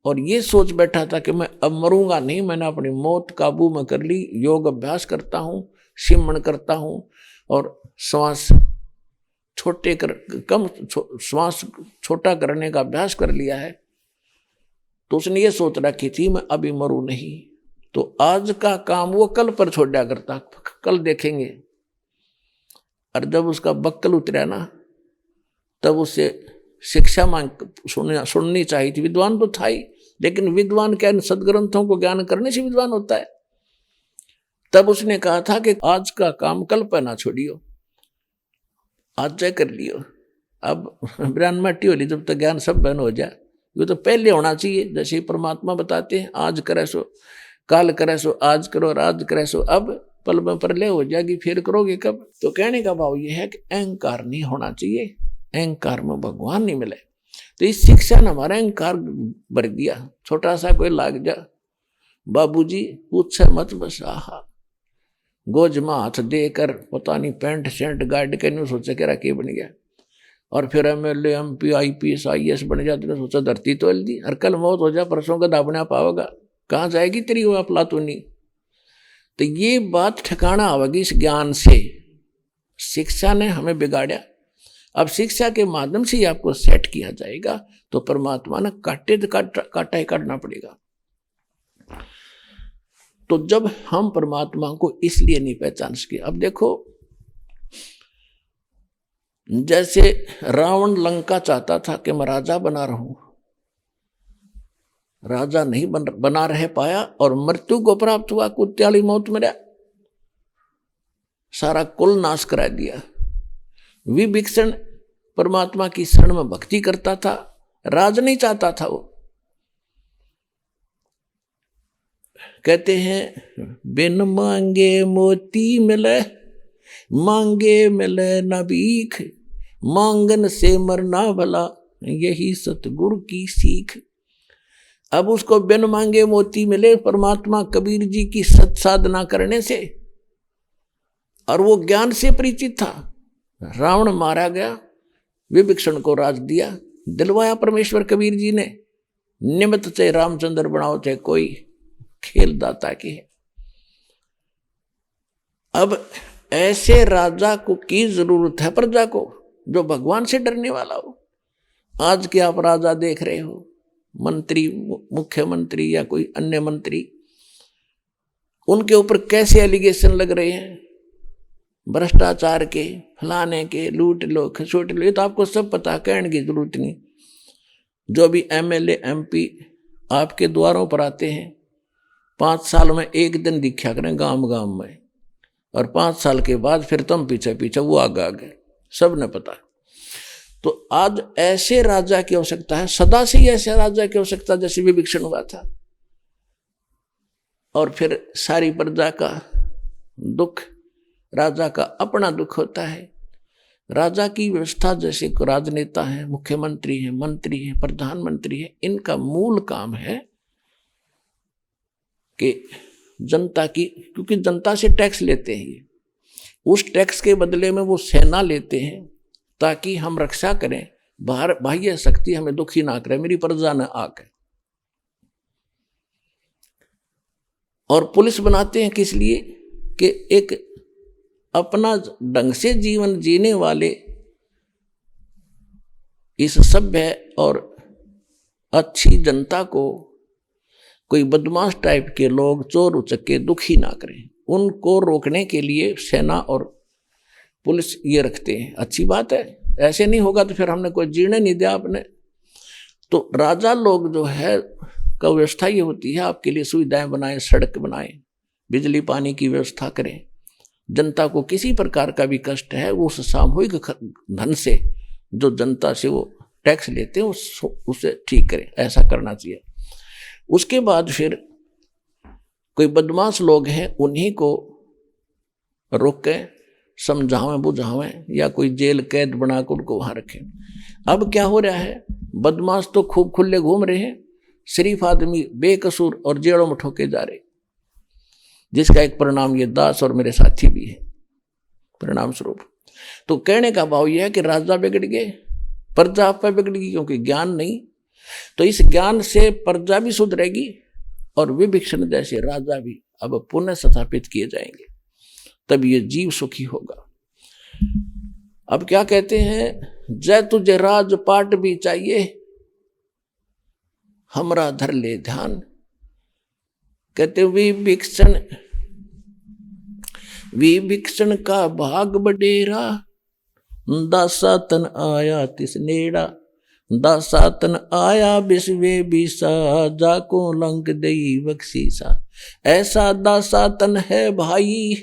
और ये सोच बैठा था कि मैं अब मरूंगा नहीं, मैंने अपनी मौत काबू में कर ली। योग अभ्यास करता हूं, सिमरण करता हूं, और श्वास श्वास छोटा करने का अभ्यास कर लिया है। तो उसने ये सोच रखी थी मैं अभी मरूं नहीं, तो आज का काम वो कल पर छोड़ा करता, कल देखेंगे। और जब उसका बक्कल उतरा ना, तब उससे शिक्षा सुननी चाहिए थी। विद्वान तो था ही, लेकिन विद्वान क्या सदग्रंथों को ज्ञान करने से विद्वान होता है? तब उसने कहा था कि आज का काम कल पर ना छोड़ियो। आज जय कर लियो। अब ब्रह्म मट्टी होली जब तक ज्ञान सब बन हो जाए, ये तो पहले होना चाहिए। जैसे परमात्मा बताते हैं आज करे सो काल करे सो आज करो और आज करे सो अब, पल में प्रलय हो जाएगी फिर करोगे कब। तो कहने का भाव ये है कि अहंकार नहीं होना चाहिए, अहंकार में भगवान नहीं मिले। तो इस शिक्षा ने हमारा अहंकार भर दिया। छोटा सा कोई लाग जा, बाबूजी पूछ मत बस, आहा गोज में हाथ देकर पता नहीं पैंट शर्ट गाड़ के नहीं सोचा कि राखी बन गया, और फिर MLA MP IPS IAS बन जाते, सोचा धरती तो हल दी, और कल मौत हो जा परसों का दाबना पाओगा, कहाँ जाएगी तेरी वो अफलातूनी। तो ये बात ठिकाना आवेगी इस ज्ञान से। शिक्षा ने हमें बिगाड़ा, अब शिक्षा के माध्यम से ही आपको सेट किया जाएगा। तो परमात्मा ने काटे तो काटा ही काटना पड़ेगा। तो जब हम परमात्मा को इसलिए नहीं पहचान सके, अब देखो जैसे रावण लंका चाहता था कि मैं राजा बना रहूं, राजा नहीं बना रह पाया और मृत्यु को प्राप्त हुआ, कुत्याली मौत मरा, सारा कुल नाश करा दिया। विभीषण परमात्मा की शरण में भक्ति करता था, राज नहीं चाहता था वो। कहते हैं बिन मांगे मोती मिले, मांगे मिले न भीख, मांगन से मरना भला, यही सतगुरु की सीख। अब उसको बिन मांगे मोती मिले परमात्मा कबीर जी की सत साधना करने से, और वो ज्ञान से परिचित था। रावण मारा गया, विभीषण को राज दिया, दिलवाया परमेश्वर कबीर जी ने। निमित्त चाहे रामचंद्र बनाओ चाहे कोई, खेल दाता की है। अब ऐसे राजा को की जरूरत है प्रजा को, जो भगवान से डरने वाला हो। आज के आप राजा देख रहे हो, मंत्री, मुख्यमंत्री या कोई अन्य मंत्री, उनके ऊपर कैसे एलिगेशन लग रहे हैं, भ्रष्टाचार के, फलाने के, लूट लो खसोट लो, ये तो आपको सब पता, कहने की जरूरत नहीं। जो भी MLA MP आपके द्वारों पर आते हैं, 5 साल में एक दिन दिखा करें गांव गांव में, और 5 साल के बाद फिर तुम पीछे पीछे, वो आगे सब ने पता। तो आज ऐसे राजा की आवश्यकता है, सदा से ही ऐसे राजा की आवश्यकता जैसे विभीषण हुआ था। और फिर सारी प्रजा का दुख, राजा का अपना दुख होता है। राजा की व्यवस्था, जैसे राजनेता है, मुख्यमंत्री है, मंत्री है, प्रधानमंत्री है, इनका मूल काम है कि जनता की, क्योंकि जनता से टैक्स लेते हैं ये, उस टैक्स के बदले में वो सेना लेते हैं ताकि हम रक्षा करें, बाहर बाह्य शक्ति हमें दुखी ना करे, मेरी प्रजा न आके। और पुलिस बनाते हैं किस लिए, कि एक अपना ढंग से जीवन जीने वाले इस सभ्य और अच्छी जनता को कोई बदमाश टाइप के लोग, चोर उचक्के दुखी ना करें, उनको रोकने के लिए सेना और पुलिस ये रखते हैं। अच्छी बात है, ऐसे नहीं होगा तो फिर हमने कोई जीने नहीं दिया आपने। तो राजा लोग जो है का व्यवस्था ये होती है, आपके लिए सुविधाएं बनाएं, सड़क बनाएं, बिजली पानी की व्यवस्था करें, जनता को किसी प्रकार का भी कष्ट है वो उस सामूहिक धन से जो जनता से वो टैक्स लेते हैं उसे ठीक करें, ऐसा करना चाहिए। उसके बाद फिर कोई बदमाश लोग हैं उन्हीं को रोकें, समझावें बुझावें, या कोई जेल कैद बनाकर उनको वहां रखें। अब क्या हो रहा है, बदमाश तो खूब खुले घूम रहे हैं, शरीफ आदमी बेकसूर और जेलों में ठोके जा रहे, जिसका एक परिणाम ये दास और मेरे साथी भी है परिणाम स्वरूप। तो कहने का भाव यह है कि राजा बिगड़ गए, प्रजा आप पर बिगड़ गई, क्योंकि ज्ञान नहीं। तो इस ज्ञान से प्रजा भी सुधरेगी और विभीषण जैसे राजा भी अब पुनः स्थापित किए जाएंगे, तब ये जीव सुखी होगा। अब क्या कहते हैं, जय तुझे राजपाट भी चाहिए, हमरा धर ले ध्यान। कहते विभीषण का भाग बडेरा, दासातन आया तिस नेड़ा, दासातन आया बिस्वे बीसा, जाको लंक दई बख्शीसा। ऐसा दासातन है भाई,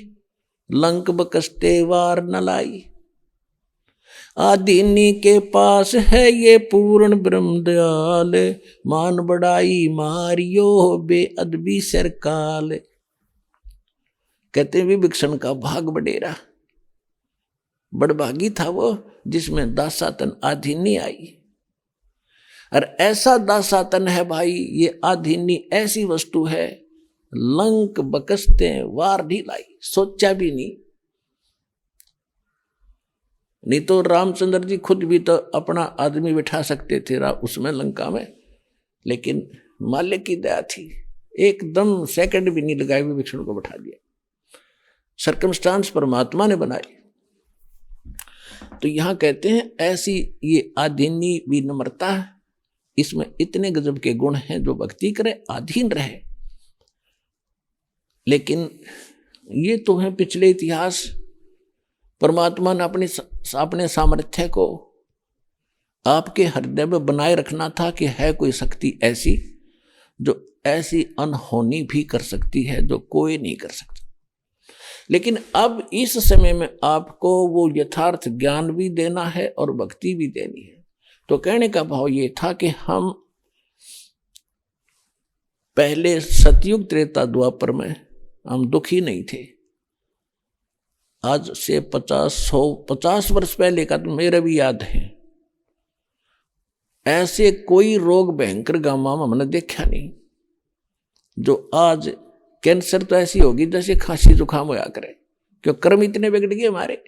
लंक बकस्ते वार न लाई। आदिनी के पास है ये पूर्ण ब्रह्म दयाल, मान बढ़ाई मारियो बेअदबी सरकाल। कहते हैं विभीषण का भाग बडेरा, बड़भागी था वो जिसमें दासातन आधिनी आई। और ऐसा दासातन है भाई, ये आधिनी ऐसी वस्तु है, लंक बकसते वार नहीं लाई, सोचा भी नहीं तो रामचंद्र जी खुद भी तो अपना आदमी बिठा सकते थे उसमें लंका में, लेकिन मालिक की दया थी, एकदम सेकंड भी नहीं लगाए विभीषण को बिठा दिया। सर्कमस्टांस परमात्मा ने बनाई। तो यहां कहते हैं ऐसी ये आधीनी विनम्रता, इसमें इतने गजब के गुण हैं, जो भक्ति करे अधीन रहे। लेकिन ये तो है पिछले इतिहास, परमात्मा ने अपने सामर्थ्य को आपके हृदय में बनाए रखना था कि है कोई शक्ति ऐसी जो ऐसी अनहोनी भी कर सकती है जो कोई नहीं कर सकता। लेकिन अब इस समय में आपको वो यथार्थ ज्ञान भी देना है और भक्ति भी देनी है। तो कहने का भाव ये था कि हम पहले सतयुग त्रेता द्वापर में हम दुखी नहीं थे। आज से 50 वर्ष पहले का तो मेरा भी याद है, ऐसे कोई रोग भयंकर गामा में हमने देखा नहीं। जो आज कैंसर तो ऐसी होगी जैसे खांसी जुकाम होया करे, क्यों कर्म इतने बिगड़ गए हमारे,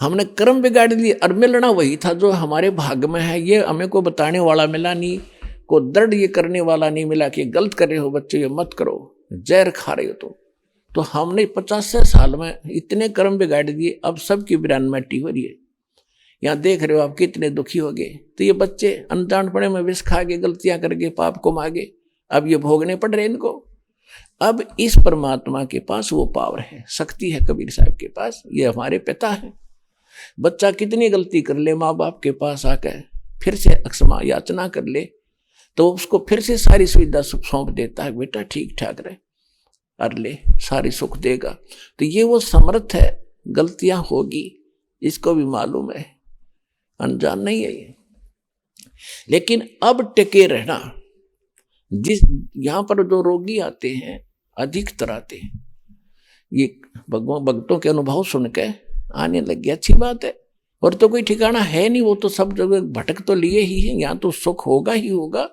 हमने कर्म बिगाड़ लिए। और मिलना वही था जो हमारे भाग्य में है, ये हमें को बताने वाला मिला नहीं, को दर्द ये करने वाला नहीं मिला कि गलत कर रहे हो बच्चे, ये मत करो, जहर खा रहे हो। तो हमने 50 साल में इतने कर्म बिगाड़ दिए, अब सबकी बिरानमैटी हो रही है। यहाँ देख रहे हो आप कितने दुखी हो गए। तो ये बच्चे अनजानपने में विष खा गए, गलतियां करके पाप को मांगे, अब ये भोगने पड़ रहे इनको। अब इस परमात्मा के पास वो पावर है, शक्ति है कबीर साहब के पास, ये हमारे पिता है। बच्चा कितनी गलती कर ले, माँ बाप के पास आकर फिर से अक्षमा याचना कर ले, तो उसको फिर से सारी सुविधा सौंप देता है, बेटा ठीक ठाक रहे, और ले सारी सुख देगा। तो ये वो समर्थ है, गलतियां होगी इसको भी मालूम है, अनजान नहीं है ये। लेकिन अब टिके रहना, जिस यहाँ पर जो रोगी आते हैं अधिकतर आते हैं, ये भक्तों के अनुभव सुन के आने लग गया, अच्छी बात है। और तो कोई ठिकाना है नहीं, वो तो सब जगह भटक तो लिए ही है, यहाँ तो सुख होगा ही होगा,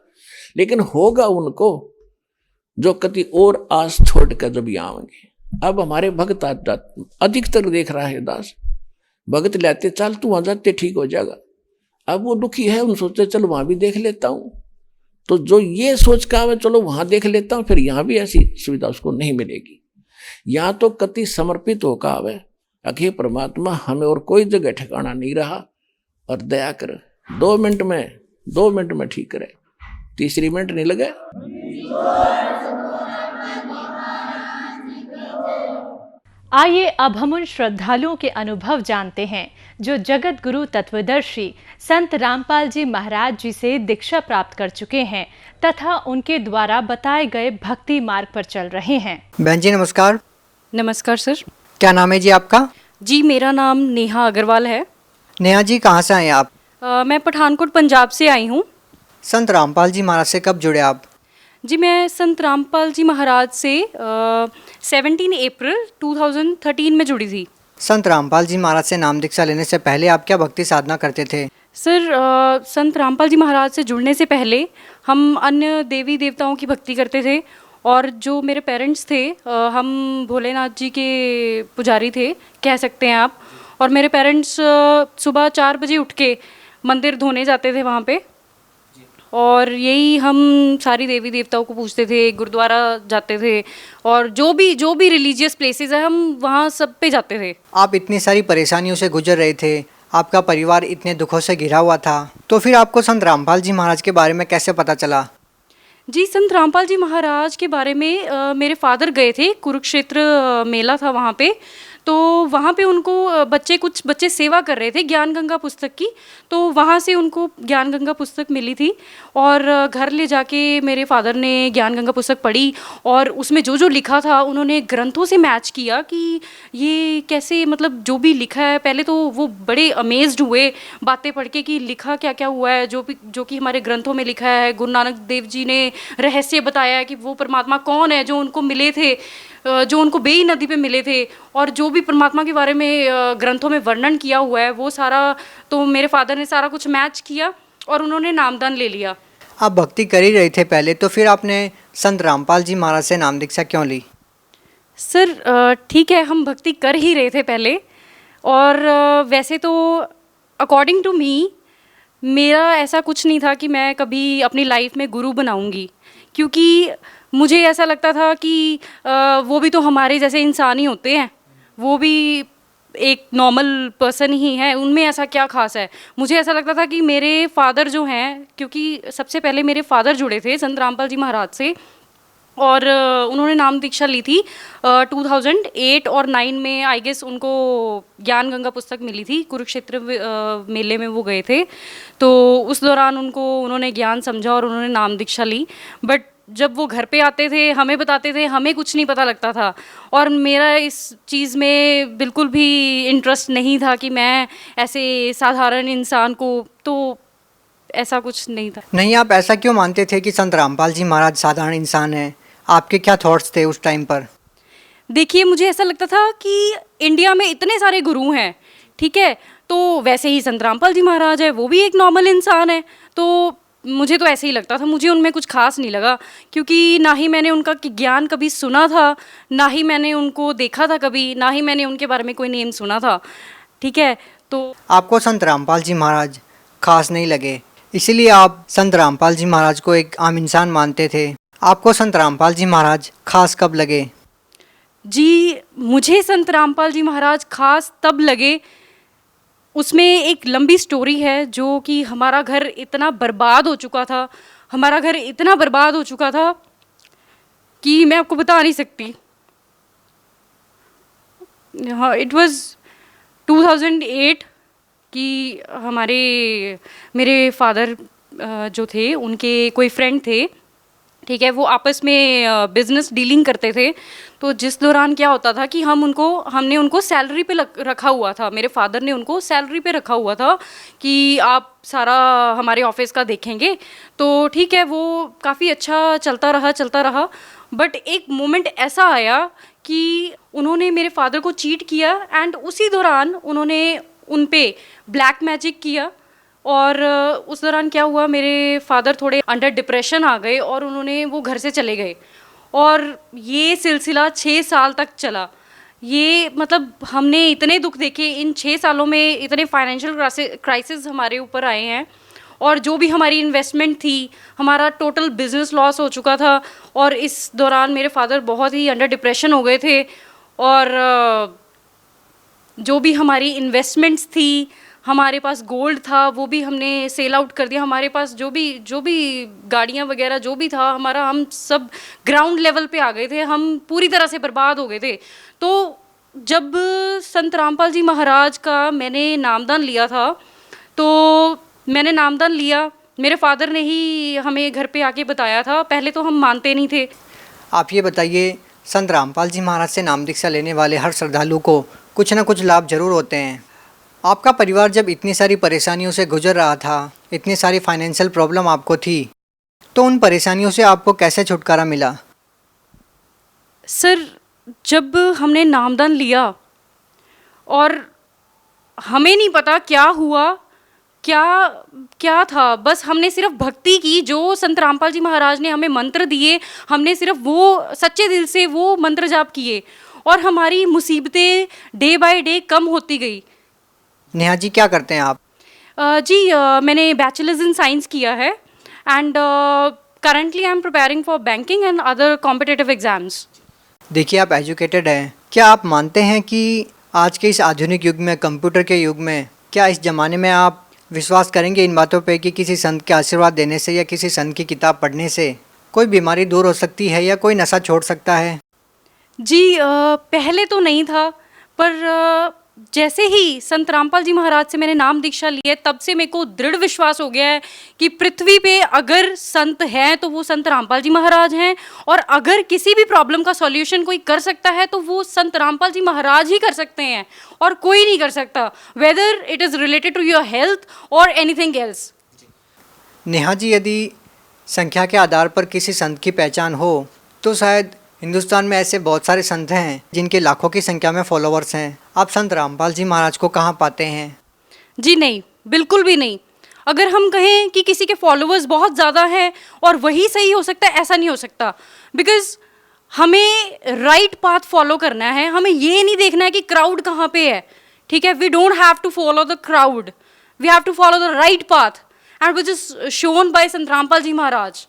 लेकिन होगा उनको जो कति और आस छोड़ कर जब यहाँ आएंगे। अब हमारे भक्त अधिकतर देख रहा है दास, भगत लेते चल तू वहां जाते ठीक हो जाएगा। अब वो दुखी है, उन सोचते चलो वहां भी देख लेता हूं। तो जो ये सोच का है चलो वहां देख लेता हूं, फिर यहाँ भी ऐसी सुविधा उसको नहीं मिलेगी। यहाँ तो कति समर्पित होकर आवे, अखे परमात्मा हमें और कोई जगह ठिकाना नहीं रहा, और दया कर 2 मिनट में ठीक करे, 3 मिनट नहीं लगे। आइए अब हम उन श्रद्धालुओं के अनुभव जानते हैं जो जगत गुरु तत्वदर्शी संत रामपाल जी महाराज जी से दीक्षा प्राप्त कर चुके हैं तथा उनके द्वारा बताए गए भक्ति मार्ग पर चल रहे हैं। बहन जी नमस्कार। नमस्कार सर। क्या नाम है जी आपका? जी मेरा नाम नेहा अग्रवाल है। नेहा जी कहाँ से आए आप? मैं पठानकोट पंजाब से आई हूँ। संत रामपाल जी महाराज से कब जुड़े आप? जी मैं संत रामपाल जी महाराज से 17 अप्रैल 2013 में जुड़ी थी। संत रामपाल जी महाराज से नाम दीक्षा लेने से पहले आप क्या भक्ति साधना करते थे? सर संत रामपाल जी महाराज से जुड़ने से पहले हम अन्य देवी देवताओं की भक्ति करते थे, और जो मेरे पेरेंट्स थे हम भोलेनाथ जी के पुजारी थे कह सकते हैं आप। और मेरे पेरेंट्स सुबह 4 बजे उठ के मंदिर धोने जाते थे वहाँ पे, और यही हम सारी देवी देवताओं को पूछते थे, गुरुद्वारा जाते थे, और जो भी रिलीजियस प्लेसेस है हम वहाँ सब पे जाते थे। आप इतनी सारी परेशानियों से गुजर रहे थे, आपका परिवार इतने दुखों से घिरा हुआ था, तो फिर आपको संत रामपाल जी महाराज के बारे में कैसे पता चला? जी संत रामपाल जी महाराज के बारे में मेरे फादर गए थे, कुरुक्षेत्र मेला था वहाँ पे, तो वहाँ पे उनको कुछ बच्चे सेवा कर रहे थे ज्ञान गंगा पुस्तक की, तो वहाँ से उनको ज्ञान गंगा पुस्तक मिली थी और घर ले जाके मेरे फादर ने ज्ञान गंगा पुस्तक पढ़ी और उसमें जो जो लिखा था उन्होंने ग्रंथों से मैच किया कि ये कैसे, मतलब जो भी लिखा है, पहले तो वो बड़े अमेज्ड हुए बातें पढ़ के कि लिखा क्या क्या हुआ है, जो कि हमारे ग्रंथों में लिखा है। गुरु नानक देव जी ने रहस्य बताया है कि वो परमात्मा कौन है जो उनको मिले थे, जो उनको बेई नदी पे मिले थे, और जो भी परमात्मा के बारे में ग्रंथों में वर्णन किया हुआ है वो सारा, तो मेरे फादर ने सारा कुछ मैच किया और उन्होंने नामदान ले लिया। आप भक्ति कर ही रहे थे पहले, तो फिर आपने संत रामपाल जी महाराज से नाम दीक्षा क्यों ली? सर ठीक है, हम भक्ति कर ही रहे थे पहले, और वैसे तो अकॉर्डिंग टू मी मेरा ऐसा कुछ नहीं था कि मैं कभी अपनी लाइफ में गुरु बनाऊंगी, क्योंकि मुझे ऐसा लगता था कि वो भी तो हमारे जैसे इंसान ही होते हैं, वो भी एक नॉर्मल पर्सन ही है, उनमें ऐसा क्या खास है। मुझे ऐसा लगता था कि मेरे फादर जो हैं, क्योंकि सबसे पहले मेरे फादर जुड़े थे संत रामपाल जी महाराज से, और उन्होंने नाम दीक्षा ली थी 2008 और 9 में, आई गेस उनको ज्ञान गंगा पुस्तक मिली थी, कुरुक्षेत्र मेले में वो गए थे, तो उस दौरान उन्होंने ज्ञान समझा और उन्होंने नाम दीक्षा ली। बट जब वो घर पे आते थे हमें बताते थे, हमें कुछ नहीं पता लगता था, और मेरा इस चीज़ में बिल्कुल भी इंटरेस्ट नहीं था कि मैं ऐसे साधारण इंसान को, तो ऐसा कुछ नहीं था। नहीं, आप ऐसा क्यों मानते थे कि संत रामपाल जी महाराज साधारण इंसान हैं? आपके क्या थॉट्स थे उस टाइम पर? देखिए, मुझे ऐसा लगता था कि इंडिया में इतने सारे गुरु हैं, ठीक है, तो वैसे ही संत रामपाल जी महाराज है, वो भी एक नॉर्मल इंसान है, तो मुझे तो ऐसे ही लगता था, मुझे उनमें कुछ खास नहीं लगा, क्योंकि ना ही मैंने उनका ज्ञान कभी सुना था, ना ही मैंने उनको देखा था कभी, ना ही मैंने उनके बारे में कोई नेम सुना था, ठीक है। तो आपको संत रामपाल जी महाराज खास नहीं लगे, इसीलिए आप संत रामपाल जी महाराज को एक आम इंसान मानते थे। आपको संत रामपाल जी महाराज खास कब लगे? जी, मुझे संत रामपाल जी महाराज खास तब लगे, उसमें एक लंबी स्टोरी है, जो कि हमारा घर इतना बर्बाद हो चुका था, हमारा घर इतना बर्बाद हो चुका था कि मैं आपको बता नहीं सकती। हाँ, इट वाज 2008 कि मेरे फादर जो थे, उनके कोई फ्रेंड थे, ठीक है, वो आपस में बिजनेस डीलिंग करते थे, तो जिस दौरान क्या होता था कि हमने उनको सैलरी पे रखा हुआ था, मेरे फादर ने उनको सैलरी पे रखा हुआ था कि आप सारा हमारे ऑफिस का देखेंगे, तो ठीक है, वो काफ़ी अच्छा चलता रहा। बट एक मोमेंट ऐसा आया कि उन्होंने मेरे फादर को चीट किया, एंड उसी दौरान उन्होंने उन पे ब्लैक मैजिक किया, और उस दौरान क्या हुआ, मेरे फादर थोड़े अंडर डिप्रेशन आ गए और वो घर से चले गए, और ये सिलसिला 6 साल तक चला। ये मतलब हमने इतने दुख देखे इन 6 सालों में, इतने फाइनेंशियल क्राइसिस हमारे ऊपर आए हैं, और जो भी हमारी इन्वेस्टमेंट थी, हमारा टोटल बिजनेस लॉस हो चुका था, और इस दौरान मेरे फादर बहुत ही अंडर डिप्रेशन हो गए थे, और जो भी हमारी इन्वेस्टमेंट्स थी, हमारे पास गोल्ड था, वो भी हमने सेल आउट कर दिया, हमारे पास जो भी गाड़ियाँ वगैरह जो भी था हमारा, हम सब ग्राउंड लेवल पे आ गए थे, हम पूरी तरह से बर्बाद हो गए थे। तो जब संत रामपाल जी महाराज का मैंने नामदान लिया था, तो मैंने नामदान लिया, मेरे फादर ने ही हमें घर पे आके बताया था, पहले तो हम मानते नहीं थे। आप ये बताइए, संत रामपाल जी महाराज से नाम दीक्षा लेने वाले हर श्रद्धालु को कुछ ना कुछ लाभ जरूर होते हैं। आपका परिवार जब इतनी सारी परेशानियों से गुजर रहा था, इतनी सारी फाइनेंशियल प्रॉब्लम आपको थी, तो उन परेशानियों से आपको कैसे छुटकारा मिला? सर, जब हमने नामदान लिया और हमें नहीं पता क्या हुआ, क्या था, बस हमने सिर्फ भक्ति की, जो संत रामपाल जी महाराज ने हमें मंत्र दिए, हमने सिर्फ वो सच्चे दिल से वो मंत्र जाप किए, और हमारी मुसीबतें डे बाय डे कम होती गई। नेहा जी, क्या करते हैं आप? मैंने बैचलर्स इन साइंस किया है, and currently I am preparing for banking and other competitive exams. देखिए, आप एजुकेटेड हैं, क्या आप मानते हैं कि आज के इस आधुनिक युग में, कंप्यूटर के युग में, क्या इस ज़माने में आप विश्वास करेंगे इन बातों पे कि किसी संत के आशीर्वाद देने से या किसी संत की किताब पढ़ने से कोई बीमारी दूर हो सकती है या कोई नशा छोड़ सकता है? जी, पहले तो नहीं था, पर जैसे ही संत रामपाल जी महाराज से मैंने नाम दीक्षा ली है, तब से मेरे को दृढ़ विश्वास हो गया है कि पृथ्वी पे अगर संत हैं तो वो संत रामपाल जी महाराज हैं, और अगर किसी भी प्रॉब्लम का सॉल्यूशन कोई कर सकता है तो वो संत रामपाल जी महाराज ही कर सकते हैं, और कोई नहीं कर सकता, whether it is related to your health और एनीथिंग एल्स। नेहा जी, यदि संख्या के आधार पर किसी संत की पहचान हो तो शायद हिंदुस्तान में ऐसे बहुत सारे संत हैं जिनके लाखों की संख्या में फॉलोअर्स हैं। आप संत रामपाल जी महाराज को कहाँ पाते हैं? जी नहीं, बिल्कुल भी नहीं। अगर हम कहें कि किसी के फॉलोअर्स बहुत ज़्यादा हैं और वही सही हो सकता है, ऐसा नहीं हो सकता। बिकॉज हमें राइट पाथ फॉलो करना है, हमें ये नहीं देखना है कि क्राउड कहाँ पे है, ठीक है। We don't have to follow the crowd, we have to follow the right path and which is shown by Sant Rampal जी महाराज।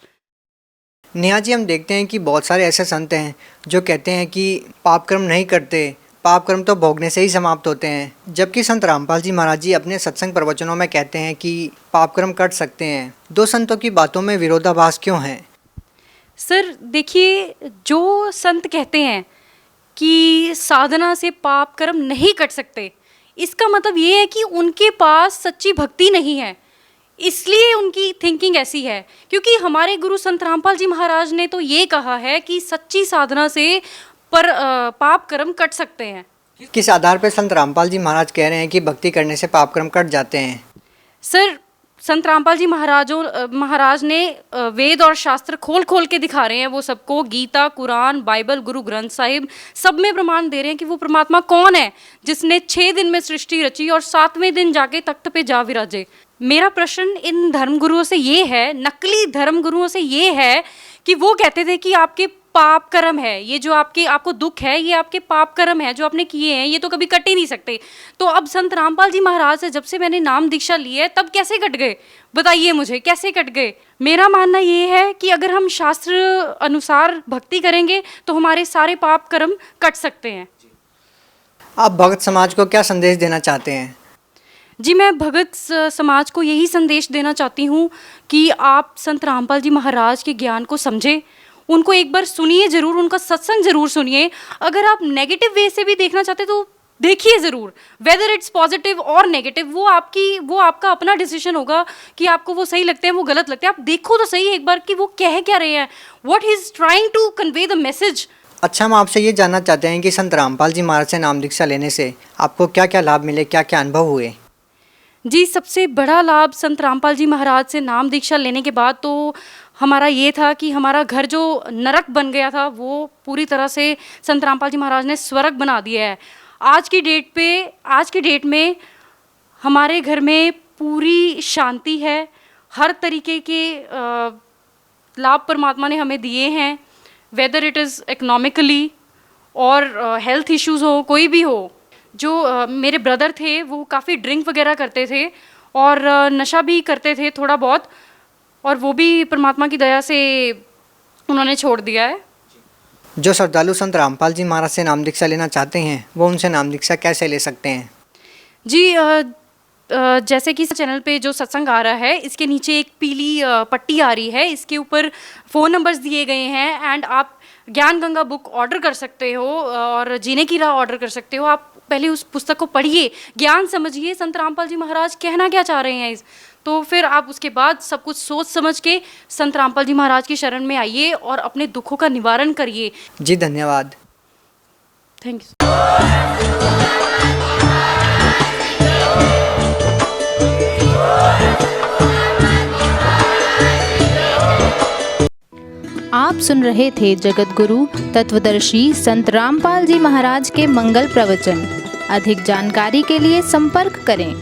नेहा जी, हम देखते हैं कि बहुत सारे ऐसे संत हैं जो कहते हैं कि पाप कर्म नहीं करते, पाप कर्म तो भोगने से ही समाप्त होते हैं, जबकि संत रामपाल जी महाराज जी अपने सत्संग प्रवचनों में कहते हैं कि पाप कर्म कट सकते हैं। दो संतों की बातों में विरोधाभास क्यों है? सर देखिए, जो संत कहते हैं कि साधना से पाप कर्म नहीं कट सकते, इसका मतलब ये है कि उनके पास सच्ची भक्ति नहीं है, इसलिए उनकी थिंकिंग ऐसी है। क्योंकि हमारे गुरु संत रामपाल जी महाराज ने तो ये कहा है कि सच्ची साधना से पाप कर्म कट सकते हैं। किस आधार पर संत रामपाल जी महाराज कह रहे हैं कि भक्ति करने से पाप कर्म कट जाते हैं? सर, संत रामपाल जी महाराज ने वेद और शास्त्र खोल खोल के दिखा रहे हैं वो सबको। गीता, कुरान, बाइबल, गुरु ग्रंथ साहिब सब में प्रमाण दे रहे हैं कि वो परमात्मा कौन है जिसने 6 दिन में सृष्टि रची और 7वें दिन जाके तख्त पे जा विराजे। मेरा प्रश्न इन धर्मगुरुओं से ये है, नकली धर्मगुरुओं से ये है कि वो कहते थे कि आपके पाप कर्म है, ये जो आपको दुख है ये आपके पाप कर्म है जो आपने किए हैं, ये तो कभी कट ही नहीं सकते। तो अब संत रामपाल जी महाराज से जब से मैंने नाम दीक्षा ली है तब कैसे कट गए, बताइए मुझे, कैसे कट गए? मेरा मानना ये है कि अगर हम शास्त्र अनुसार भक्ति करेंगे तो हमारे सारे पाप कर्म कट सकते हैं। आप भगत समाज को क्या संदेश देना चाहते हैं? जी, मैं भगत समाज को यही संदेश देना चाहती हूँ कि आप संत रामपाल जी महाराज के ज्ञान को समझें, उनको एक बार सुनिए ज़रूर, उनका सत्संग ज़रूर सुनिए। अगर आप नेगेटिव वे से भी देखना चाहते तो देखिए ज़रूर, वेदर इट्स पॉजिटिव और नेगेटिव, वो आपका अपना डिसीजन होगा कि आपको वो सही लगते हैं, वो गलत लगते हैं। आप देखो तो सही एक बार कि वो कह क्या रहे हैं, what he is trying to convey the message. अच्छा, हम आपसे ये जानना चाहते हैं कि संत रामपाल जी महाराज से नाम दीक्षा लेने से आपको क्या क्या लाभ मिले, क्या क्या अनुभव हुए? जी, सबसे बड़ा लाभ संत रामपाल जी महाराज से नाम दीक्षा लेने के बाद तो हमारा ये था कि हमारा घर जो नरक बन गया था वो पूरी तरह से संत रामपाल जी महाराज ने स्वर्ग बना दिया है। आज की डेट में हमारे घर में पूरी शांति है, हर तरीके के लाभ परमात्मा ने हमें दिए हैं, वेदर इट इज़ इकोनॉमिकली और हेल्थ इश्यूज़ हो, कोई भी हो। जो मेरे ब्रदर थे वो काफ़ी ड्रिंक वगैरह करते थे और नशा भी करते थे थोड़ा बहुत, और वो भी परमात्मा की दया से उन्होंने छोड़ दिया है। जो श्रद्धालु संत रामपाल जी महाराज से नाम दीक्षा लेना चाहते हैं वो उनसे नाम दीक्षा कैसे ले सकते हैं? जी, जैसे कि चैनल पे जो सत्संग आ रहा है इसके नीचे एक पीली पट्टी आ रही है, इसके ऊपर फ़ोन नंबर्स दिए गए हैं एंड आप ज्ञान गंगा बुक ऑर्डर कर सकते हो और जीने की राह ऑर्डर कर सकते हो। आप पहले उस पुस्तक को पढ़िए, ज्ञान समझिए, संत रामपाल जी महाराज कहना क्या चाह रहे हैं तो फिर आप उसके बाद सब कुछ सोच समझ के संत रामपाल जी महाराज की शरण में आइए और अपने दुखों का निवारण करिए। जी, धन्यवाद। Thank you. आप सुन रहे थे जगत गुरु तत्वदर्शी संत रामपाल जी महाराज के मंगल प्रवचन। अधिक जानकारी के लिए संपर्क करें